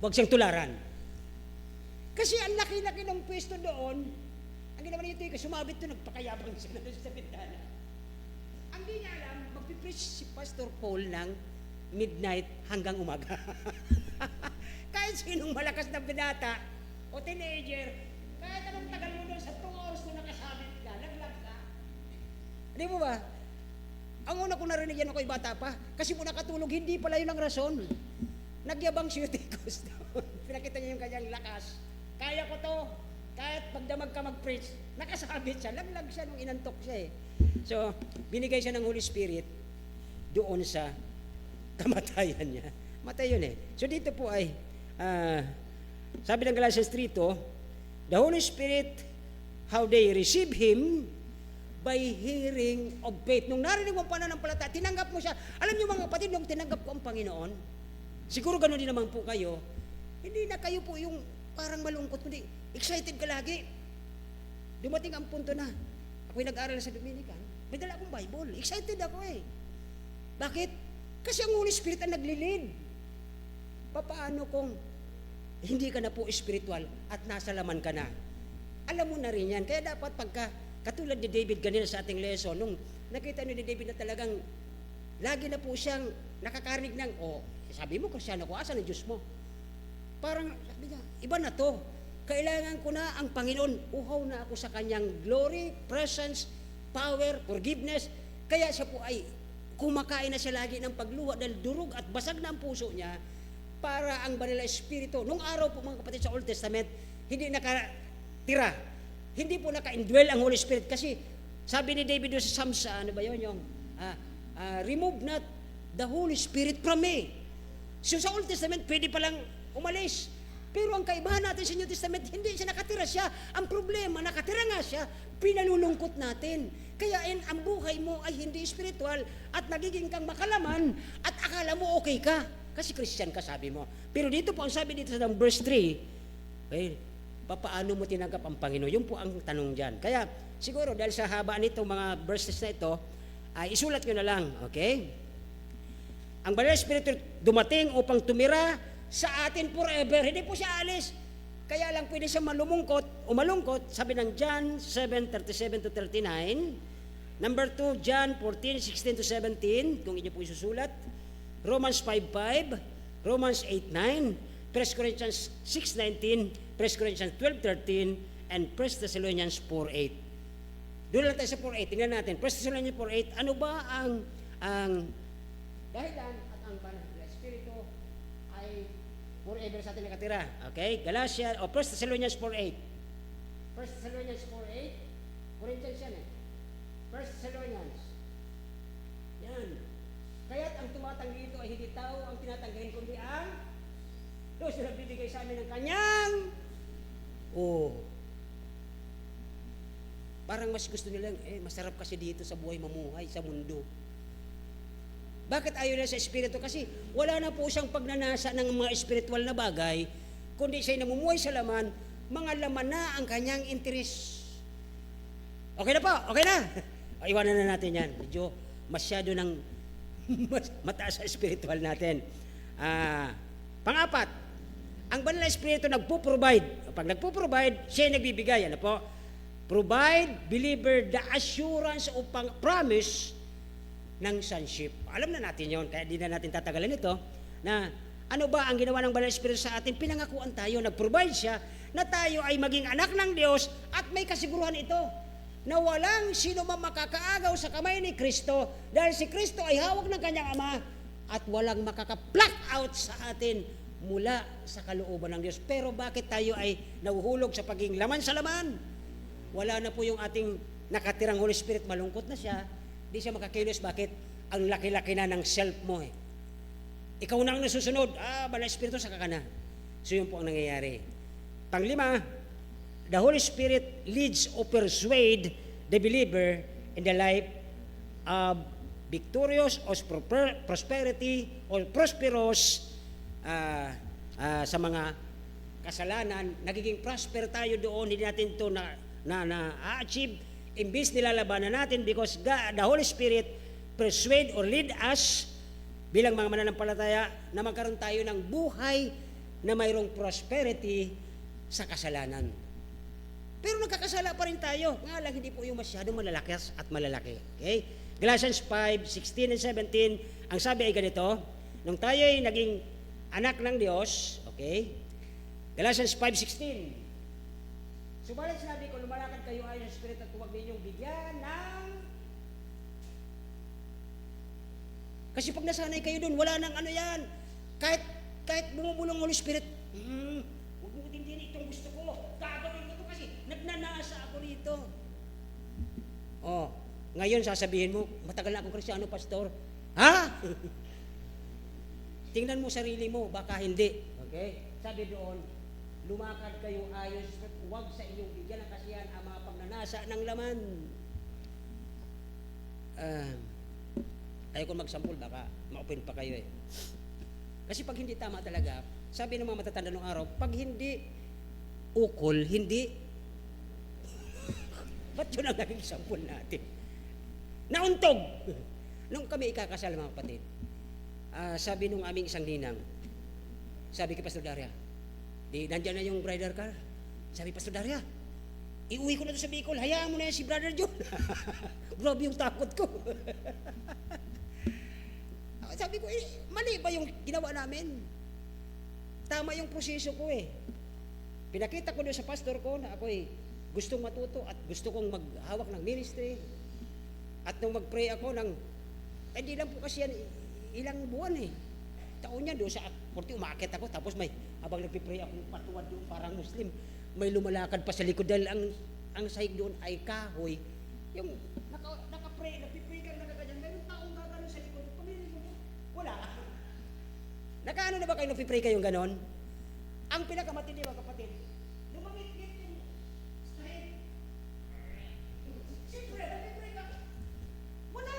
Wag siyang tularan. Kasi ang laki-laki ng pwesto doon, ang ginawa niya ito, sumabit ito, nagpakayabang siya sa bintana. Ang di niya alam, magpipreach si Pastor Paul ng midnight hanggang umaga. Kahit sinong malakas na binata o teenager, kahit anong tagal mo doon sa 2 oras mo nakasabit ka, naglag ka. Di mo ba? Ang una kong narinig yan ako'y bata pa, kasi mo nakatulog, hindi pala yun ang rason. Nagyabang si Eutychus doon. Pinakita niya yung kanyang lakas. Kaya ko to. Kahit pagdamag ka mag-preach, nakasabit siya, laglag siya nung inantok siya eh. So, binigay siya ng Holy Spirit doon sa kamatayan niya. Matay yun eh. So dito po ay, sabi ng Galatians 3:2, the Holy Spirit, how they receive Him by hearing of faith. Nung narinig mo ang pananampalataya, tinanggap mo siya. Alam niyo mga kapatid, nung tinanggap ko ang Panginoon, siguro gano'n din naman po kayo, hindi na kayo po yung parang malungkot, kundi excited ka lagi. Dumating ang punto na, ako'y nag-aral sa Dominican, may dala akong Bible. Excited ako eh. Bakit? Kasi ang Holy Spirit ang naglilid. Paano kung hindi ka na po spiritual at nasa laman ka na? Alam mo na rin yan. Kaya dapat katulad ni David kanina sa ating lesson, nung nakita ni David na talagang lagi na po siyang nakakarinig ng, sabi mo, Kristyano ko, asan ang Diyos mo? Parang, sabi niya, iba na to. Kailangan ko na ang Panginoon. Uhaw na ako sa kanyang glory, presence, power, forgiveness. Kaya siya po ay kumakain na siya lagi ng pagluha dahil durog at basag na ang puso niya para ang banal na Espiritu. Nung araw po mga kapatid sa Old Testament, hindi nakatira. Hindi po naka-indwell ang Holy Spirit kasi sabi ni David doon sa Psalms, ano ba yun yung remove not the Holy Spirit from me. So sa Old Testament, pwede palang umalis. Pero ang kaibahan natin sa New Testament, hindi siya nakatira siya. Ang problema, nakatira nga siya, pinalulungkot natin. Kaya ang buhay mo ay hindi spiritual at nagiging kang makalaman at akala mo okay ka. Kasi Christian ka, sabi mo. Pero dito po, ang sabi dito sa verse 3, paano mo tinanggap ang Panginoon? Yun po ang tanong dyan. Kaya siguro dahil sa haba nito, mga verses na ito, ay isulat ko na lang, okay? Ang Banal na Espiritu dumating upang tumira sa atin forever. Hindi po siya alis. Kaya lang pwede siya malungkot, sabi ng John 7:37-39. Number 2, John 14:16-17, kung inyo po isusulat. Romans 5:5, Romans 8:9, 1 Corinthians 6:19, 1 Corinthians 12:13, and 1 Thessalonians 4:8. Doon lang tayo sa 4:8. Tingnan natin. 1 Thessalonians 4:8, ano ba ang dahilan at ang banal na Espiritu ay forever sa atin nakatira. Okay? Galatia, 1 Thessalonians 4:8. 1 Thessalonians 4:8, Corinthians yan 1 Thessalonians. Yan. Kaya't ang tumatanggi ito ay hindi tao ang tinatanggihin, kundi ang Diyos na nagbibigay sa amin ng kanyang parang mas gusto nilang, masarap kasi dito sa buhay mamuhay, sa mundo. Bakit ayaw na sa Espiritu? Kasi wala na po siyang pagnanasa ng mga espiritual na bagay, kundi siya'y namumuhay sa laman, mga laman na ang kanyang interes. Okay na po? Okay na? Iwanan na natin yan. Medyo masyado ng mataas sa spiritual natin. Pang-apat, ang banal na Espiritu nagpo-provide. Pag nagpo-provide, siya nagbibigay. Ano po? Provide believer the assurance o promise ng sonship. Alam na natin yon, kaya di na natin tatagalan ito, na ano ba ang ginawa ng banal na Espiritu sa atin? Pinangakuan tayo, nag-provide siya, na tayo ay maging anak ng Diyos at may kasiguruhan ito, na walang sino man makakaagaw sa kamay ni Kristo dahil si Kristo ay hawak ng kanyang Ama at walang makaka-pluck out sa atin mula sa kalooban ng Diyos. Pero bakit tayo ay nahuhulog sa pagiging laman sa laman? Wala na po yung ating nakatirang Holy Spirit, malungkot na siya, di siya makakilos. Bakit? Ang laki-laki na ng self mo Ikaw na ang nasusunod. Banal Espiritu, saka ka na. So yun po ang nangyayari. Panglima, the Holy Spirit leads or persuade the believer in the life of victorious or prosperity or prosperous sa mga kasalanan. Nagiging prosper tayo doon, hindi natin ito na-achieve. Imbis nilalabanan natin because God, the Holy Spirit persuade or lead us bilang mga mananampalataya na magkaroon tayo ng buhay na mayroong prosperity sa kasalanan. Pero nagkakasala pa rin tayo. Nga lang, hindi po yung masyadong malalakas at malalaki. Okay? Galatians 5:16 and 17, ang sabi ay ganito, nung tayo ay naging anak ng Diyos, okay? Galatians 5:16, subalit sinabi ko, lumalakad kayo ayon sa Espiritu at huwag ninyong bigyan ng... Kasi pag nasanay kayo doon, wala nang ano yan. Kahit bumubulong Holy Spirit, huwag mo tindihin itong gusto ko. Gagawin ko ito kasi nagnanasa ako rito. Ngayon sasabihin mo, matagal na akong Kristyano, Pastor. Ha? Tingnan mo sarili mo, baka hindi. Okay? Sabi doon, lumakad kayo ayon sa Espiritu, huwag sa inyong bigyan ng kasiyahan ang mga pagnanasa ng laman. Ayaw ko magsampul, baka ma-open pa kayo Kasi pag hindi tama talaga, sabi ng mga matatanda nung araw, pag hindi ukol, hindi, ba't yun ang naging sampul natin? Nauntog! Nung kami ikakasal, mga kapatid, sabi nung aming isang ninang, sabi kay Pastor Daria, nandyan na yung brother car. Sabi, Pastor Daria, iuwi ko na to sa Bicol, hayaan mo na yan si Brother John. Grabe yung takot ko. Sabi ko, mali ba yung ginawa namin? Tama yung proseso ko eh. Pinakita ko doon sa pastor ko na ako'y gustong matuto at gusto kong maghawak ng ministry. At nung mag-pray ako di lang po kasi yan, ilang buwan eh. Taon niya doon sa, porque umakit ako, tapos habang nagpipray ako, patuwad doon, parang Muslim, may lumalakad pa sa likod dahil ang sahig doon ay kahoy. Yung nagpipray kang nakaganyan, may taong gano'n sa likod, pamilya mo, wala. Nakaano na ba kayo nagpipray kayong ganon? Ang pinakamatindi mga kapatid, lumamit-ngit yung sahig. Siyempre, nagpipray ka. Wala.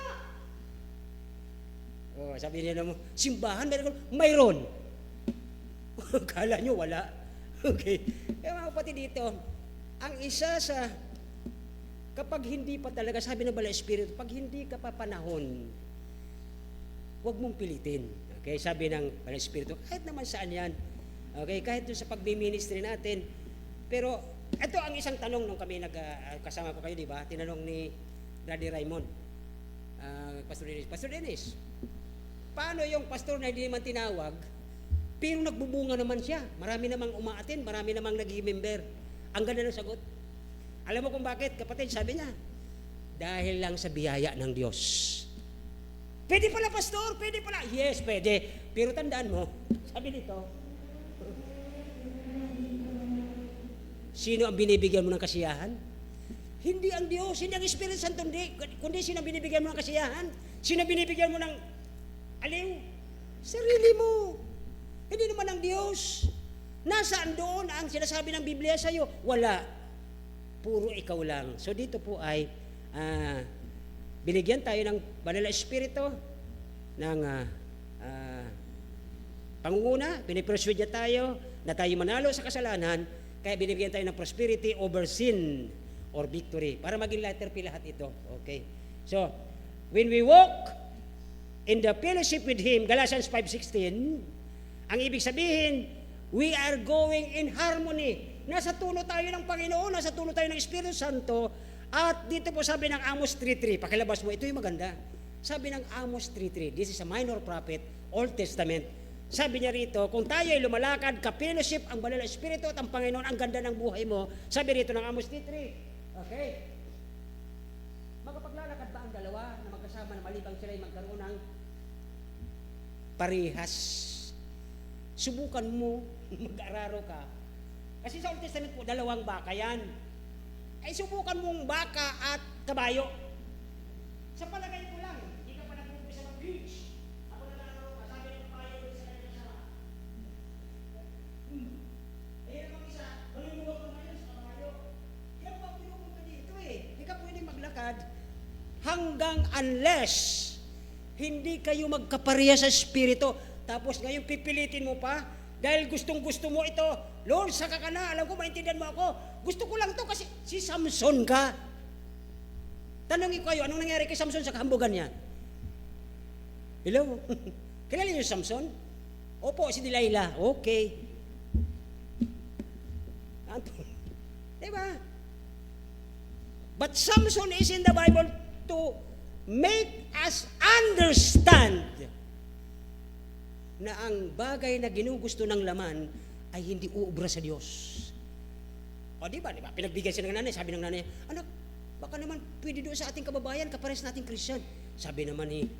Oh, sabi niya naman, simbahan, mayroon. Kala nyo wala. Okay. Mga kapatid dito, ang isa sa, kapag hindi pa talaga, sabi ng Banal na Espiritu, pag hindi ka pa panahon, huwag mong pilitin. Okay, sabi ng Banal na Espiritu, kahit naman saan yan. Okay, kahit doon sa pagbi-ministry natin. Pero, ito ang isang tanong nung kami kasama ko kayo, di ba? Tinanong ni Brother Raymond, Pastor Dennis, paano yung pastor na hindi naman tinawag, pero nagbubunga naman siya. Marami namang umaatin, marami namang nag-member. Ang ganda ng sagot. Alam mo kung bakit, kapatid, sabi niya, dahil lang sa biyaya ng Diyos. Pwede pala, pastor, pwede pala. Yes, pwede. Pero tandaan mo, sabi nito, sino ang binibigyan mo ng kasiyahan? Hindi ang Diyos, hindi ang Espiritu Santo, kundi sino ang binibigyan mo ng kasiyahan? Sino ang binibigyan mo ng aliw? Sarili mo. Hindi naman ang Diyos. Nasaan doon ang sinasabi ng Biblia sa iyo? Wala. Puro ikaw lang. So dito po ay binigyan tayo ng Banal na Espiritu ng pangunguna, pinipersuade niya tayo na tayo manalo sa kasalanan, kaya binibigyan tayo ng prosperity over sin or victory. Para maging letter P lahat ito. Okay. So, when we walk in the fellowship with Him, Galatians 5:16, ang ibig sabihin, we are going in harmony. Nasa tulo tayo ng Panginoon, nasa tulo tayo ng Espiritu Santo, at dito po sabi ng Amos 3:3, pakilabas mo, ito yung maganda. Sabi ng Amos 3:3, this is a minor prophet, Old Testament. Sabi niya rito, kung tayo ay lumalakad, ka-fellowship, ang Banal na Espiritu at ang Panginoon, ang ganda ng buhay mo. Sabi rito ng Amos 3:3, okay? Magkapaglalakad ba ang dalawa na magkasama na malibang sila ay magkaroon ng parihas? Subukan mo, mag-araro ka. Kasi sa Old Testament po, dalawang baka yan. Ay subukan mong baka at kabayo. Sa palagay ko lang, hindi ka pa nag-umpisa mag-beach. Ako nag-araro ka, sabi ng kabayo sa kanya sama. Ayun naman isa, maluluwag mo ngayon sa kabayo. Yan pa pinupunta dito eh. Hindi ka pwede maglakad hanggang unless hindi kayo magkapareha sa Espiritu. Tapos ngayon pipilitin mo pa dahil gustong-gusto mo ito. Lord, saka ka na. Alam ko, maintindihan mo ako. Gusto ko lang to kasi si Samson ka. Tanongin ko kayo, anong nangyari kay Samson sa kahambugan niya? Hello? Kilala niyo si Samson? Opo, si Delilah. Okay. Diba? But Samson is in the Bible to make us understand na ang bagay na ginugusto ng laman ay hindi uubra sa Diyos. O di ba? Pinagbigay siya ng nanay, sabi ng nanay, anak, baka naman pwede doon sa ating kababayan, kapares nating Christian. Sabi naman di,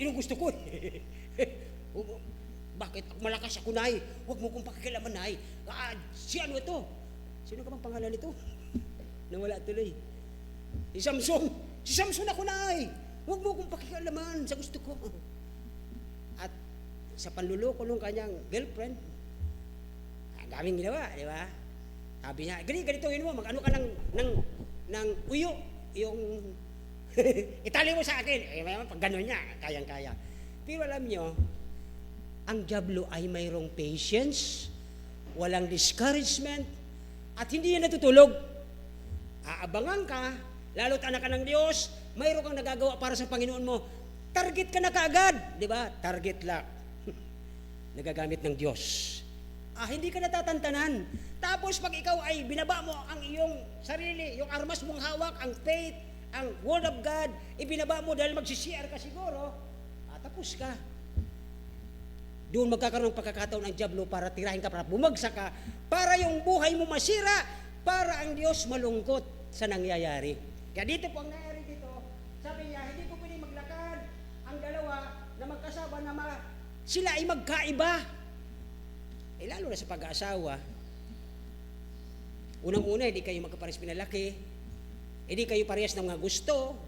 yun gusto ko. Bakit? Malakas ako, nay. Huwag mo kong pakikilaman, nay. Si ano ito? Sino ka bang pangalan nito? Nawala tuloy. Si Samson ako, nay. Huwag mo kong pakikilaman sa gusto ko. At sa panluloko ng kanyang girlfriend, ang daming ginawa, di ba? Sabi niya, ganito mo, mag-ano ka ng uyo, yung itali mo sa akin. Pag gano'n niya, kayang-kaya. Pero alam nyo, ang diablo ay mayroong patience, walang discouragement, at hindi yan natutulog. Aabangan ka, lalo't anak ka ng Diyos, mayroon kang nagagawa para sa Panginoon mo. target ka na kaagad, di ba? Target lock. Nagagamit ng Diyos. Hindi ka natatantanan. Tapos pag ikaw ay binaba mo ang iyong sarili, yung armas mong hawak, ang faith, ang Word of God, ibinaba mo dahil magsishare ka siguro, tapos ka. Doon magkakaroon ng pagkakataon ng diablo para tirahin ka, para bumagsak ka, para yung buhay mo masira, para ang Diyos malungkot sa nangyayari. Kaya dito po ang nangyayari dito, sabi niya, hindi ko pwedeng maglakad ang dalawa na magkasama na sila ay magkaiba. Lalo na sa pag-aasawa, unang-una, hindi kayo magkapares pinalaki, hindi kayo parehas ng mga gusto,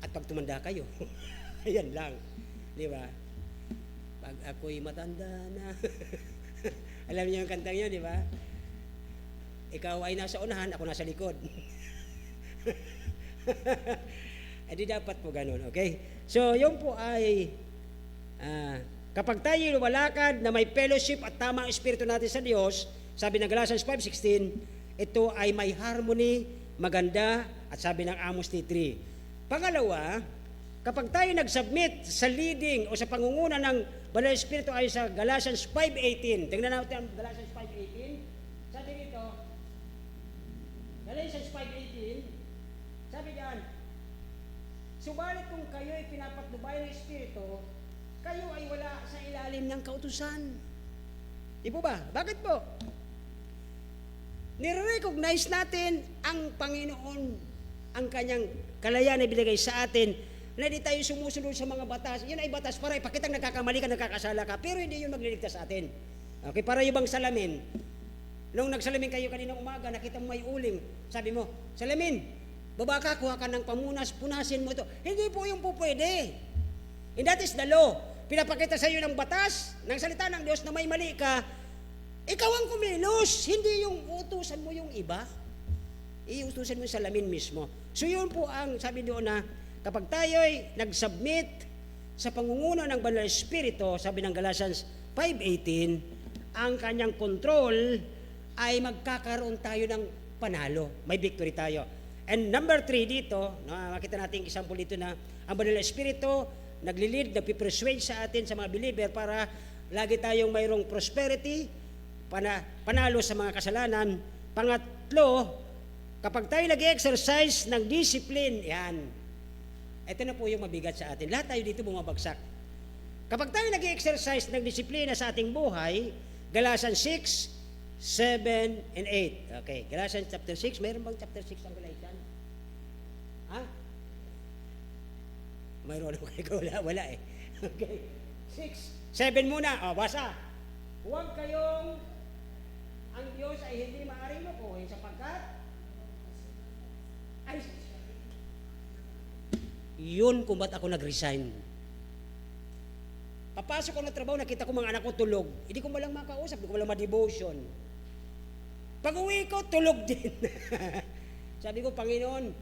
at pag tumanda kayo, ayan lang. Di ba? Pag ako'y matanda na, alam niyo yung kantang yun, di ba? Ikaw ay nasa unahan, ako nasa likod. Di dapat po ganun, okay? So, yun po ay, kapag tayo lumalakad na may fellowship at tama ang espiritu natin sa Diyos, sabi ng Galatians 5:16, ito ay may harmony, maganda, at sabi ng Amos 3:3. Pangalawa, kapag tayo nag-submit sa leading o sa pangunguna ng Banal na Espiritu ay sa Galatians 5:18. Tingnan natin ang Galatians 5:18. Sabi dito, Galatians 5:18, sabi diyan, subalit kung kayo ay pinapatnubay ng Espiritu, kayo ay wala sa ilalim ng kautusan. Di po ba? Bakit po? Nire-recognize natin ang Panginoon, ang kanyang kalayaan na binigay sa atin, na hindi tayo sumusunod sa mga batas. Yun ay batas para ipakitang nagkakamali ka, nagkakasala ka, pero hindi yun magliligtas sa atin. Okay, para yung bang salamin. Nung nagsalamin kayo kaninang umaga, nakita mo may uling, sabi mo, salamin, baba ka, kuha ka ng pamunas, punasin mo ito. Hindi po yung po pwede. And that is the law. Pinapakita sa iyo ng batas, ng salita ng Diyos na may mali ka, ikaw ang kumilos, hindi yung utusan mo yung iba. Iutusan mo yung salamin mismo. So yun po ang sabi doon na kapag tayo'y nag-submit sa pangunguna ng Banal na Espiritu, sabi ng Galatians 5:18, ang kanyang control ay magkakaroon tayo ng panalo. May victory tayo. And number 3 dito, makita natin example dito na ang Banal na Espiritu nagli-lead, nagpipersuade sa atin sa mga believer para lagi tayong mayroong prosperity, panalo sa mga kasalanan. Pangatlo, kapag tayo nag-exercise ng discipline, yan. Ito na po yung mabigat sa atin. Lahat tayo dito bumabagsak. Kapag tayo nag-exercise ng disiplina sa ating buhay, Galatians 6, 7, and 8. Okay, Galatians chapter 6. Mayroon bang chapter 6 ang Galatians? Ha? Mayroon ako. Wala eh. Okay. 6, 7 muna. Basa. Huwag kayong ang Diyos ay hindi maaaring lukuhin sapagkat ay yun kung ba't ako nag-resign. Papasok ko ng trabaho, nakita ko mga anak ko tulog. Hindi ko malang makausap, hindi ko malang ma-devotion. Pag uwi ko, tulog din. Sabi ko, Panginoon,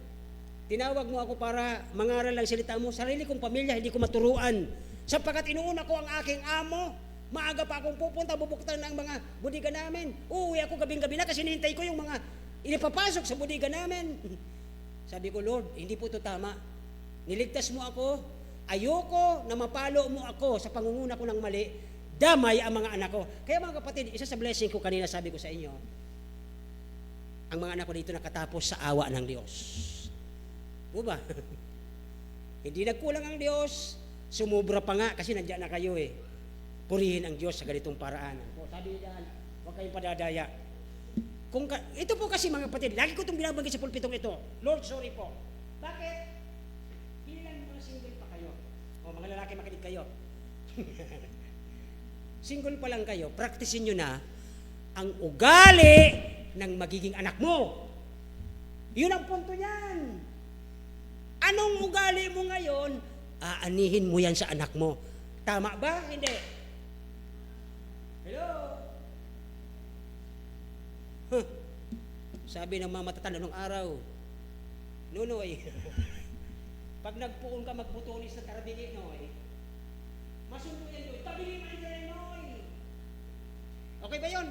tinawag mo ako para mangaral ang salita mo. Sarili kong pamilya, hindi ko maturuan. Sapagkat inuuna ko ang aking amo, maaga pa akong pupunta, bubuktan ng mga budiga namin. Uuwi ako gabing-gabi na kasi nihintay ko yung mga inipapasok sa budiga namin. Sabi ko, Lord, hindi po ito tama. Niligtas mo ako, ayoko na mapalo mo ako sa pangunguna ko ng mali, damay ang mga anak ko. Kaya mga kapatid, isa sa blessing ko kanina sabi ko sa inyo, ang mga anak ko dito nakatapos sa awa ng Diyos. O ba? Hindi nagkulang ang Diyos, sumubra pa nga kasi nandiyan na kayo eh. Purihin ang Diyos sa ganitong paraan. Sabi niyan, huwag kayong padadaya. Ito po kasi mga kapatid, lagi ko itong binabanggit sa pulpitong ito. Lord, sorry po. Bakit? Mga single pa kayo. Mga lalaki makinig kayo. Single pa lang kayo, practicein nyo na ang ugali ng magiging anak mo. Yun ang punto niyan. Anong ugali mo ngayon, aanihin mo yan sa anak mo. Tama ba? Hindi. Hello? Sabi ng mga matatanda nung araw, Nunoy, pag nagpuon ka magbutonis sa karabingi, Noy, masundo yan, Noy, tabili man yan, Noy. Okay ba yun?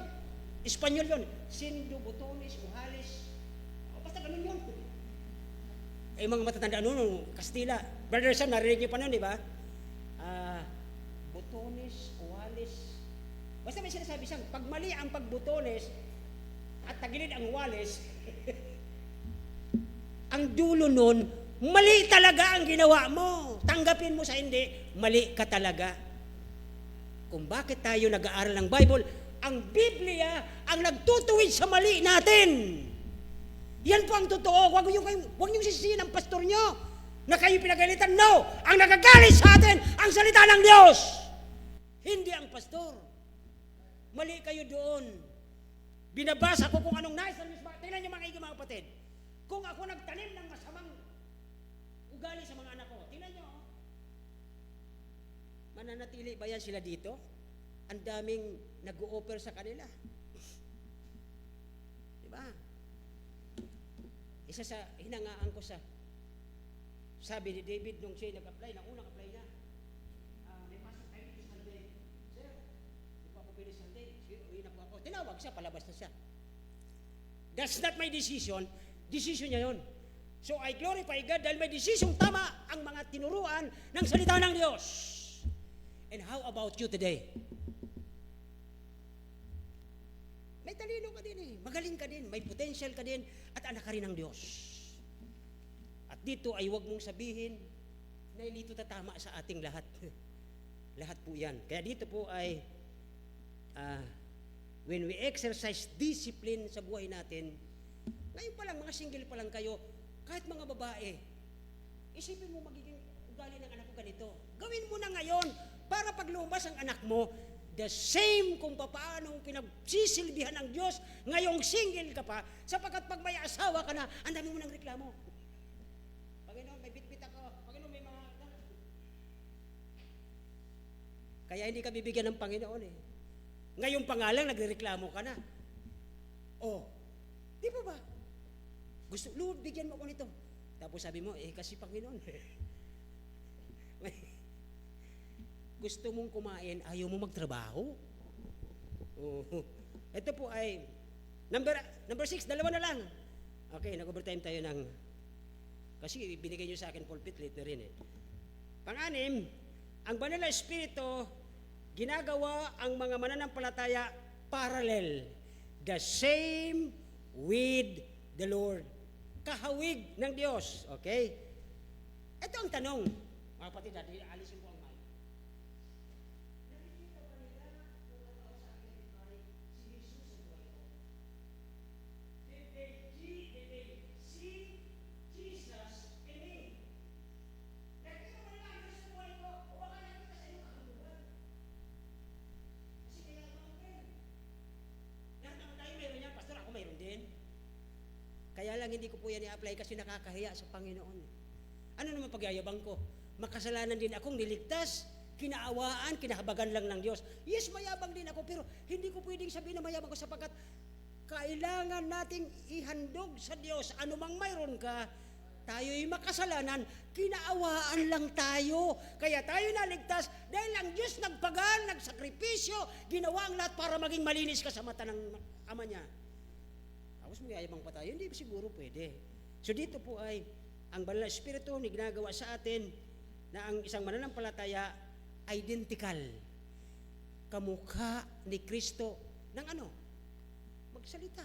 Espanyol yun. Sindo, butonis, uhalis. Basta ganun yun. mga matatanda noon, Kastila. Brother Sam, narinig niyo pa noon, di ba? Botones, Wales. Basta may sinasabi siyang, pag mali ang pagbotones at tagilid ang Wales, ang dulo nun, mali talaga ang ginawa mo. Tanggapin mo sa hindi, mali ka talaga. Kung bakit tayo nag-aaral ng Bible, ang Biblia ang nagtutuwid sa mali natin. Yan po ang totoo. Huwag niyong sisihin ang pastor nyo na kayo pinagalitan. No! Ang nagagalit sa atin, ang salita ng Diyos. Hindi ang pastor. Mali kayo doon. Binabasa ko kung anong nais ng Diyos. Tingnan niyo mga kapatid. Kung ako nagtanim ng masamang ugali sa mga anak ko, tingnan niyo. Mananatili ba yan sila dito? Ang daming nag-o-offer sa kanila. Diba? Isa sa hinangaan ko sabi ni David nung siya nag-apply, nang unang apply niya, may pasok tayo dito Sunday. Sir, di po ako pwede Sunday. Uwi na po ako. Tinawag siya, palabas na siya. That's not my decision. Decision niya yun. So I glorify God dahil may decision tama ang mga tinuruan ng salita ng Diyos. And how about you today? May talino ka din eh. Magaling ka din. May potential ka din. At anak ka rin ng Diyos. At dito ay huwag mong sabihin na hindi ito tatama sa ating lahat. Lahat po yan. Kaya dito po ay when we exercise discipline sa buhay natin, ngayon pa lang, mga single pa lang kayo, kahit mga babae, isipin mo magiging ugali ng anak ko ganito. Gawin mo na ngayon para pag lumabas ang anak mo, the same kung paano pinagsisilbihan ng Diyos, ngayong single ka pa, sapagkat pag may asawa ka na, ang dami mo ng reklamo. Panginoon, may bitbit ako. Panginoon, may mga... Kaya hindi ka bibigyan ng Panginoon eh. Ngayon pa nga lang, nagreklamo ka na. Oh, di ba ba? Gusto, Lord, bigyan mo ako nito. Tapos sabi mo, kasi Panginoon. Gusto mong kumain, ayaw mo magtrabaho. Oh. Ito po ay number 6, dalawa na lang. Okay, nag-overtime tayo ng kasi binigay niyo sa akin pulpit late na rin eh. Pang-anim, ang banal na espiritu ginagawa ang mga mananampalataya parallel. The same with the Lord. Kahawig ng Diyos. Okay? Ito ang tanong. Mga kapatid, alisin ko ang mic. Nakikita ba nila kung ang tao sa akin ay si Jesus sa buhay ko? Did they see Jesus in me? Nakikita ba nila ang Diyos sa buhay ko? O baka nakita sa inyo kahulugan? Kasi kaya naman lahat naman tayo mayroon yan. Pastor, ako mayroon din. Kaya lang hindi ko po yan i-apply kasi nakakahiya sa Panginoon. Ano naman pagyayabang ko? Makasalanan din akong niligtas, kinaawaan, kinahabagan lang ng Diyos. Yes, mayabang din ako, pero hindi ko pwedeng sabihin na mayabang ko sapagkat kailangan nating ihandog sa Diyos. Anumang mayroon ka, tayo'y makasalanan, kinaawaan lang tayo. Kaya tayo naligtas dahil ang Diyos nagpagal, nagsakripisyo, ginawa ang lahat para maging malinis ka sa mata ng Ama niya. Tapos mayayabang pa tayo, hindi siguro pwede. So dito po ay ang banal na espiritu ni ginagawa sa atin na ang isang mananampalataya identical. Kamukha ni Kristo ng ano? Magsalita.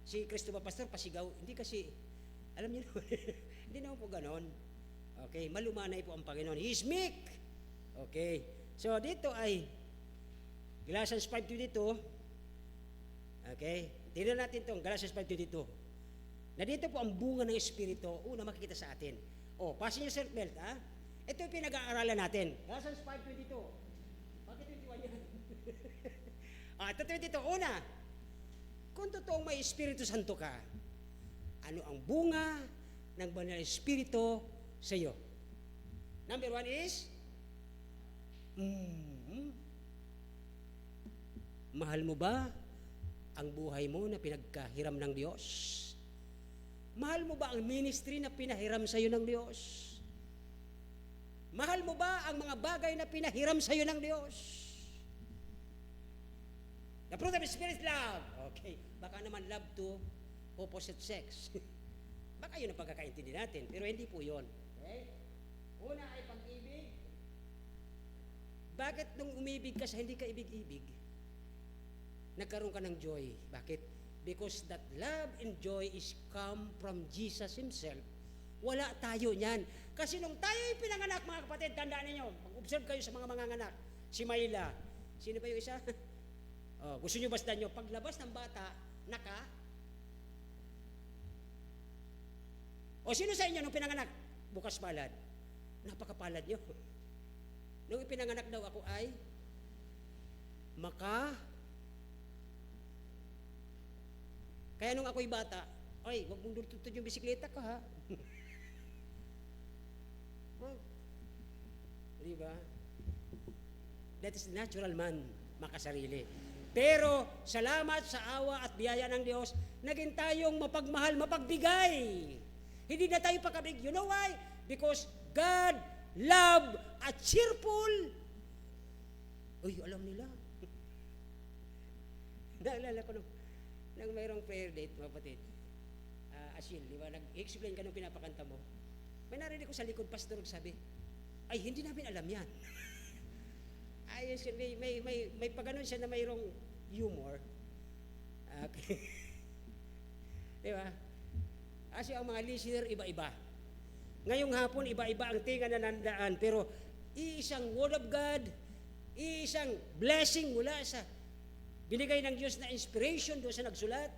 Si Kristo ba, pastor, pasigaw? Hindi kasi, alam niyo naman, hindi naman po ganon. Okay, malumanay po ang Panginoon. He is meek. Okay, so dito ay Galatians 5:22. Okay? Tignan natin itong Galatians 5:22. Na dito po ang bunga ng Espiritu, una makikita sa atin. O, pasin niyo seatbelt, ha? Ito yung pinag-aaralan natin. Galatians 5:22. Bakit 21 yan? Ito 22. Una, kung totoong may Espiritu Santo ka, ano ang bunga ng banal na Espiritu sa iyo? Number 1 is, mahal mo ba ang buhay mo na pinagkahiram ng Diyos? Mahal mo ba ang ministry na pinahiram sa iyo ng Diyos? Mahal mo ba ang mga bagay na pinahiram sa iyo ng Diyos? The fruit of the Spirit, love. Okay, baka naman love to opposite sex. Baka yun ang pagkakaintindi natin, pero hindi po yun. Okay? Una ay pag-ibig. Bakit nung umibig ka sa hindi ka ibig-ibig, nagkaroon ka ng joy? Bakit? Because that love and joy is come from Jesus Himself. Wala tayo niyan. Kasi nung tayo'y pinanganak, mga kapatid, tandaan ninyo, mag-observe kayo sa mga manganganak. Si Mayla. Sino ba yung isa? Gusto nyo basdan nyo, paglabas ng bata, O sino sa inyo nung pinanganak? Bukas palad. Napakapalad nyo. Nung ipinanganak daw ako ay Kaya nung ako'y bata, ay, wag mong dututod yung bisikleta ko, ha? Di ba? That is the natural man, makasarili. Pero, salamat sa awa at biyaya ng Diyos, naging tayong mapagmahal, mapagbigay. Hindi na tayo pakabig. You know why? Because God love a cheerful. Uy, alam nila. Naalala ko nang mayroong prayer date, mga kapatid. Asil, di ba? Nag-explain ka nung pinapakanta mo. May narinig ko sa likod, pastor, sabi, ay, hindi namin alam yan. Ayos, may pagganon siya na mayroong humor. Okay. Di ba? Kasi ang mga listener, iba-iba. Ngayong hapon, iba-iba ang tinga na nandaan, pero iisang word of God, iisang blessing mula sa binigay ng Diyos na inspiration doon sa nagsulat,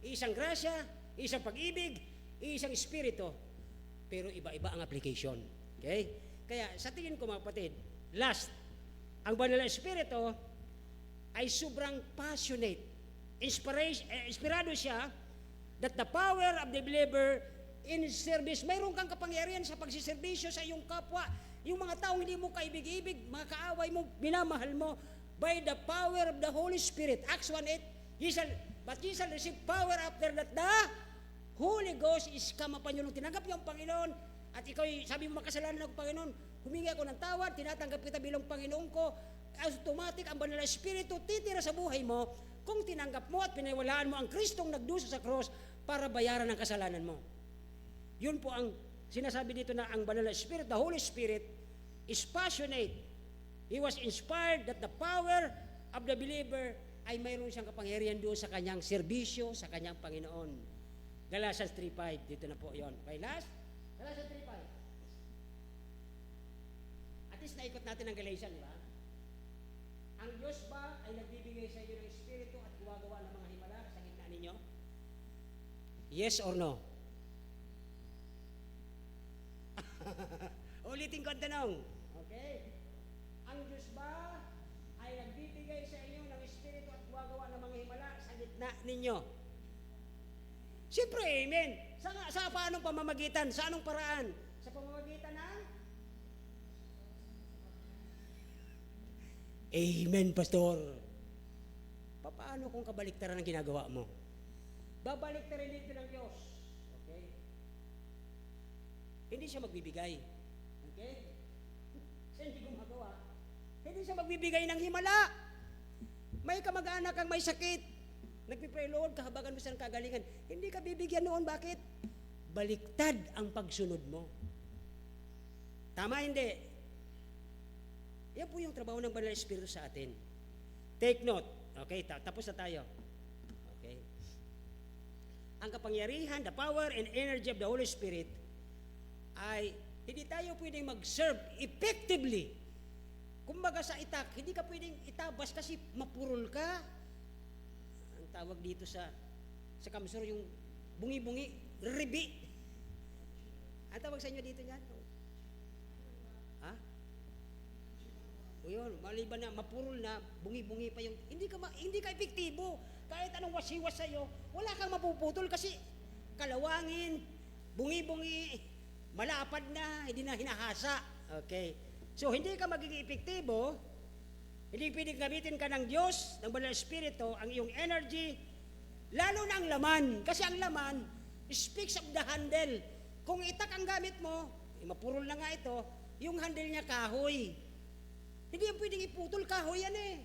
iisang grasya, isang pag-ibig, isang espiritu, pero iba-iba ang application. Okay? Kaya sa tingin ko, mga kapatid, last, ang banal na espiritu ay sobrang passionate. Inspirado siya that the power of the believer in service, mayroon kang kapangyarihan sa pagsiservisyo sa iyong kapwa, yung mga taong hindi mo kaibig-ibig, mga kaaway mo, minamahal mo, by the power of the Holy Spirit. Acts 1:8, but ye shall receive power after that the Holy Ghost is come upon you. Nung tinanggap niyo ang Panginoon, at ikaw, sabi mo, makasalanan ako, Panginoon, humingi ako ng tawad, tinatanggap kita bilang Panginoon ko, automatic ang banal na Espiritu titira sa buhay mo kung tinanggap mo at piniwalaan mo ang Kristong nagdusa sa cross para bayaran ang kasalanan mo. Yun po ang sinasabi dito na ang banal na Spirit, the Holy Spirit, is passionate. He was inspired that the power of the believer ay mayroon siyang kapangyarihan doon sa kanyang serbisyo, sa kanyang Panginoon. Galatians 3:5, dito na po yon. Okay, last? Galatians 3:5. At least naikot natin ang Galatians, di ba? Ang Diyos ba ay nagbibigay sa inyo ng Espiritu at gumagawa ng mga himala sa gitna ninyo? Yes or no? Ulitin ko ang tanong. Okay? Ang Diyos ba ay nagbibigay sa inyo ng Espiritu at gumagawa ng mga himala sa gitna ninyo? Siyempre, amen. Sa paanong pamamagitan? Sa anong paraan? Sa pamamagitan ng? Amen, Pastor. Paano kung kabaliktaran ang ginagawa mo? Babaliktarin dito ng Diyos. Okay? Hindi siya magbibigay. Okay? Siya hindi gumagawa. Hindi siya magbibigay ng himala. May kamag-anak kang may sakit. Nagpipray, Lord, kahabagan mo sa kagalingan. Hindi ka bibigyan noon. Bakit? Baliktad ang pagsunod mo. Tama, hindi? Yan po yung trabaho ng Banal na Espiritu sa atin. Take note. Okay, tapos na tayo. Okay. Ang kapangyarihan, the power and energy of the Holy Spirit ay hindi tayo pwedeng mag-serve effectively. Kumbaga sa itak, hindi ka pwedeng itabas kasi mapurol ka. Ang tawag dito sa kamsur, yung bungi-bungi, ribi. Ang tawag sa inyo dito niyan? Ha? O yun, maliban na, mapurol na, bungi-bungi pa yung, hindi ka epektibo. Kahit anong wasiwas sa'yo, wala kang mapuputol kasi kalawangin, bungi-bungi, malapad na, hindi na hinahasa. Okay. So, hindi ka magiging epektibo, hindi pwedeng gamitin ka ng Diyos, ng Banal na Espiritu, ang iyong energy, lalo na ang laman. Kasi ang laman, speaks of the handle. Kung itak ang gamit mo, mapurol na nga ito, yung handle niya kahoy. Hindi yan pwedeng iputol, kahoy yan eh.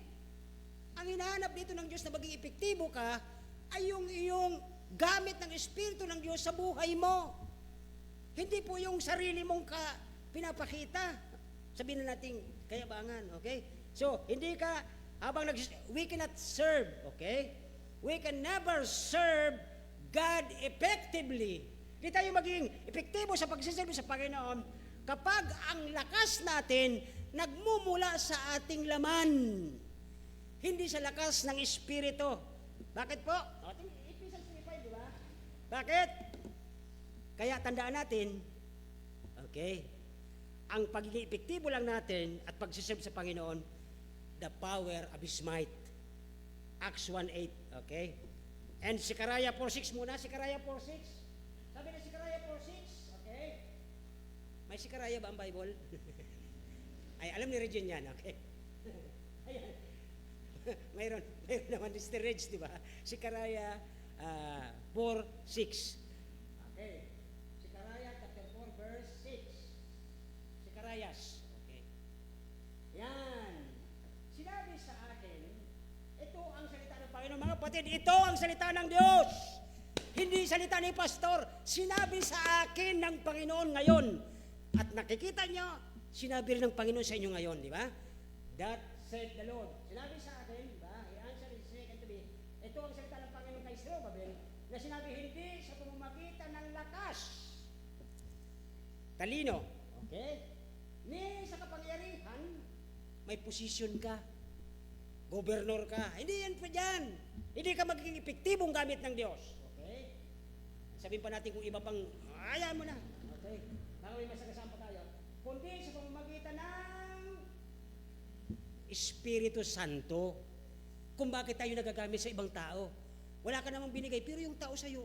Ang hinahanap dito ng Diyos na maging epektibo ka, ay yung iyong gamit ng Espiritu ng Diyos sa buhay mo. Hindi po yung sarili mong pinapakita. Sabihin na natin, kayabangan, okay? So, hindi ka, we cannot serve, okay? We can never serve God effectively. Hindi tayo maging epektibo sa pagsiserve sa Panginoon kapag ang lakas natin nagmumula sa ating laman. Hindi sa lakas ng Espiritu. Bakit po? Ephesians 3:5, di ba? Bakit? Kaya tandaan natin, okay, ang pagiging epektibo lang natin at pagsiserve sa Panginoon, the power of His might. Acts 1:8, okay? And Zechariah 4:6 muna, Zechariah 4:6. Sabi na Zechariah 4:6, okay? May Zechariah ba ang Bible? Ay, alam ni Regine yan, okay? Ayan. mayroon naman Mr. Reg, di ba? Zechariah 4:6. Okay. Zechariah chapter 4 verse 6. Zechariah. Okay. Yan. Sinabi sa akin, ito ang salita ng Panginoon. Mga kapatid, ito ang salita ng Diyos. Hindi salita ni pastor. Sinabi sa akin ng Panginoon ngayon. At nakikita nyo, sinabi rin ng Panginoon sa inyo ngayon, di ba? That said the Lord. Sinabi sa akin, di ba? He answered and said unto me, ito ang salita ng Panginoon kay Zerubbabel, na sinabi hindi sa pamamagitan ng lakas. Talino. Okay? Ni sa kapangyarihan, may posisyon ka. Gobernur ka. Hindi yan pa dyan. Hindi ka magiging epektibong gamit ng Diyos. Okay? Sabihin pa natin kung iba pang, ayaw mo na. Okay? Bago may masagasaan pa tayo. Kundi sa pamamagitan ng Espiritu Santo. Kung bakit tayo nagagamit sa ibang tao. Wala ka namang binigay, pero yung tao sa'yo,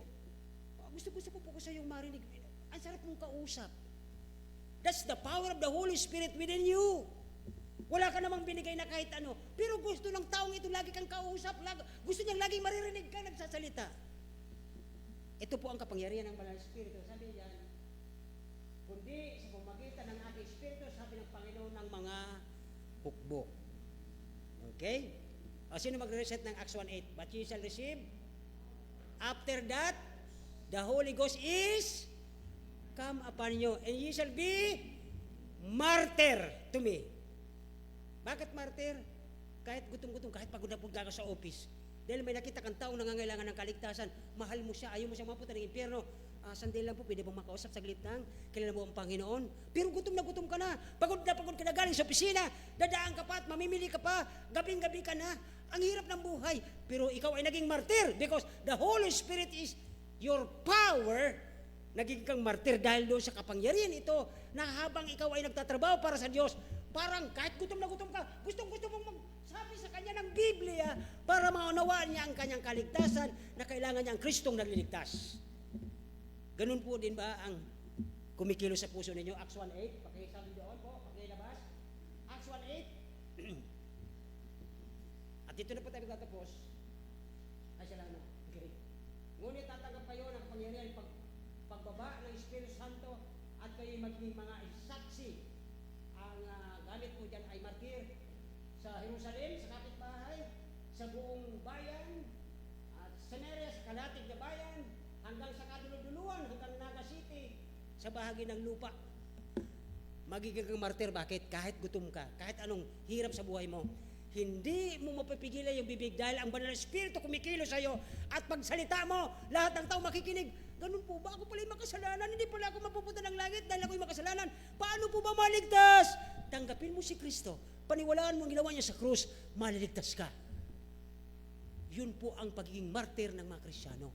gusto ko po sa'yo marinig. Ang sarap mong kausap. That's the power of the Holy Spirit within you. Wala ka namang binigay na kahit ano. Pero gusto ng taong ito lagi kang kausap. Gusto niyang laging maririnig ka nagsasalita. Ito po ang kapangyarihan ng Banal na Espiritu. Sabi niyan, kundi sa pamamagitan ng ating Espiritu, sabi ng Panginoon ng mga hukbo. Okay? O sino magre-reset ng Acts 1:8? But ye shall receive. After that, the Holy Ghost is come upon you, and ye shall be martyr to me. Bakit martyr? Kahit gutom-gutom, kahit pagod na pagod ka sa office. Dahil may nakita kang taong nangangailangan ng kaligtasan, mahal mo siya, ayaw mo siya mapunta ng impyerno. Sandali lang po, pwede bang makausap saglit lang? Kilala mo ang Panginoon? Pero gutom ka na, pagod ka na galing sa opisina, dadaan ka pa at mamimili ka pa, gabing-gabi ka na. Ang hirap ng buhay. Pero ikaw ay naging martyr because the Holy Spirit is your power. Naging kang martyr dahil doon sa kapangyarihan ito na habang ikaw ay nagtatrabaho para sa Diyos, parang kahit gutom ka, gustong-gusto mong magsabi sa Kanya ng Biblia para maunawaan niya ang Kanyang kaligtasan na kailangan niya ang Kristong nagliligtas. Ganun po din ba ang kumikilos sa puso ninyo? Acts 1:8, pakisabi doon po, pakilabas. Acts 1:8. At dito na po tayo tatapos. Ay, salamat. Okay. Ngunit tatanggap kayo ng kapangyarihan pagbaba ng Espiritu Santo at kayo maging mga saksi. Ang gamit po dyan ay martir sa Jerusalem, sa kapitbahay, sa buong bayan, at Samaria, sa kalatig na bayan, hanggang sa kaduluduluan, hanggang Naga City, sa bahagi ng lupa. Magiging kang martir. Bakit? Kahit gutom ka, kahit anong hirap sa buhay mo, hindi mo mapapigilan yung bibig dahil ang Banal na Espiritu kumikilos sa iyo at pagsalita mo, lahat ng tao makikinig. Ganun po ba? Ako pala yung makasalanan. Hindi pala ako mapupunta ng langit dahil ako yung makasalanan. Paano po ba maligtas? Tanggapin mo si Kristo. Paniwalaan mo ang ginawa niya sa krus, maliligtas ka. Yun po ang pagiging martir ng mga Kristiyano.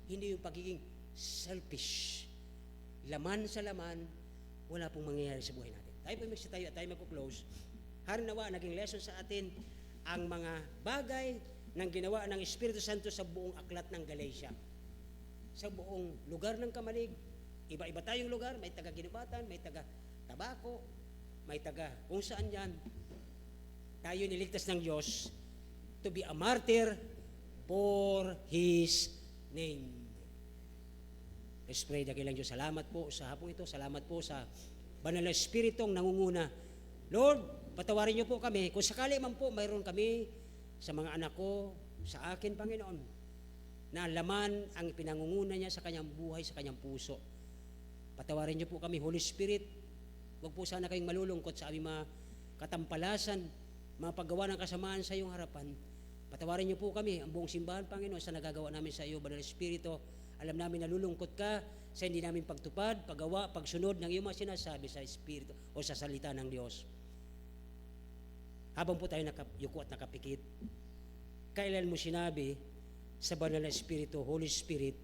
Hindi yung pagiging selfish. Laman sa laman, wala pong mangyayari sa buhay natin. Tayo po mag-sit tayo at tayo mag-close. Harinawa, naging lesson sa atin ang mga bagay ng ginawa ng Espiritu Santo sa buong aklat ng Galatia. Sa buong lugar ng Kamalig, iba-iba tayong lugar, may taga-Ginubatan, may taga-Tabaco, may taga kung saan yan. Tayo niligtas ng Diyos to be a martyr for His name. Let's pray. Dakilang Diyos, salamat po sa hapong ito, salamat po sa Banal na Espiritong nangunguna. Lord, patawarin niyo po kami. Kung sakali man po mayroon kami sa mga anak ko, sa akin, Panginoon, na ang laman ang pinangunguna niya sa kanyang buhay, sa kanyang puso. Patawarin niyo po kami, Holy Spirit. Huwag po sana kayong malulungkot sa aming mga katampalasan, mga paggawa ng kasamaan sa iyong harapan. Patawarin niyo po kami, ang buong simbahan, Panginoon, sa nagagawa namin sa iyo, Banal na Espiritu. Alam namin nalulungkot ka sa hindi namin pagtupad, paggawa, pagsunod ng iyong mga sinasabi sa Espiritu o sa salita ng Diyos. Habang po tayo nakayuko at nakapikit, kailan mo sinabi sa Banal na Espiritu, Holy Spirit,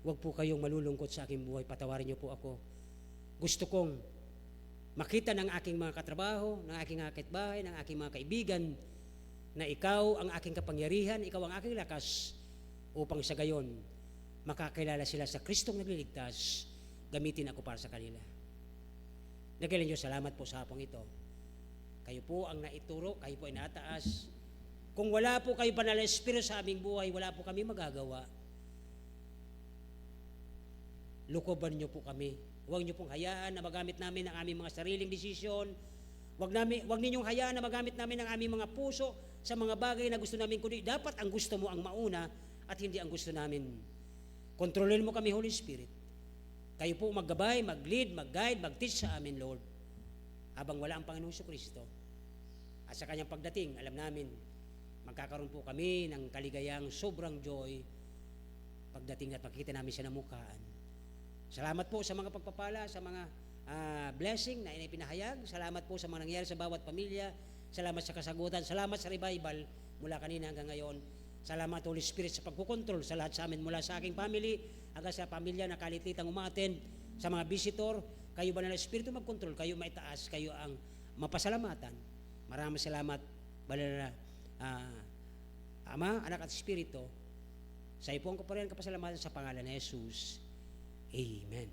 huwag po kayong malulungkot sa aking buhay, patawarin niyo po ako. Gusto kong makita ng aking mga katrabaho, ng aking mga kapitbahay, ng aking mga kaibigan, na ikaw ang aking kapangyarihan, ikaw ang aking lakas, upang sa gayon, makakilala sila sa Kristong nagliligtas, gamitin ako para sa kanila. Nagilan niyo, salamat po sa hapong ito. Kayo po ang naituro, kayo po ay nataas. Kung wala po kayo, Banal na Espiritu, sa aming buhay, wala po kami magagawa. Lukoban niyo po kami. Huwag niyo pong hayaan na magamit namin ang aming mga sariling desisyon. Huwag ninyong hayaan na magamit namin ang aming mga puso sa mga bagay na gusto namin, kundi dapat ang gusto mo ang mauna at hindi ang gusto namin. Kontrolin mo kami, Holy Spirit. Kayo po maggabay, mag-lead, mag-guide, mag-teach sa amin, Lord. Habang wala ang Panginoong Jesucristo. At sa kanyang pagdating, alam namin, magkakaroon po kami ng kaligayang sobrang joy pagdating at makikita namin siya na mukhaan. Salamat po sa mga pagpapala, sa mga blessing na inipinahayag. Salamat po sa mga nangyari sa bawat pamilya. Salamat sa kasagutan. Salamat sa revival mula kanina hanggang ngayon. Salamat, Holy Spirit, sa pagkukontrol sa lahat sa amin mula sa aking family hanggang sa pamilya na kalititang umattend, sa mga visitor. Kayo, Banal na Espiritu, magkontrol. Kayo maitaas. Kayo ang mapasalamatan. Maraming salamat, Banal na Ama, Anak at Espiritu. Sa iyo po ang kapurihan, kapasalamatan sa pangalan ni Jesus. Amen.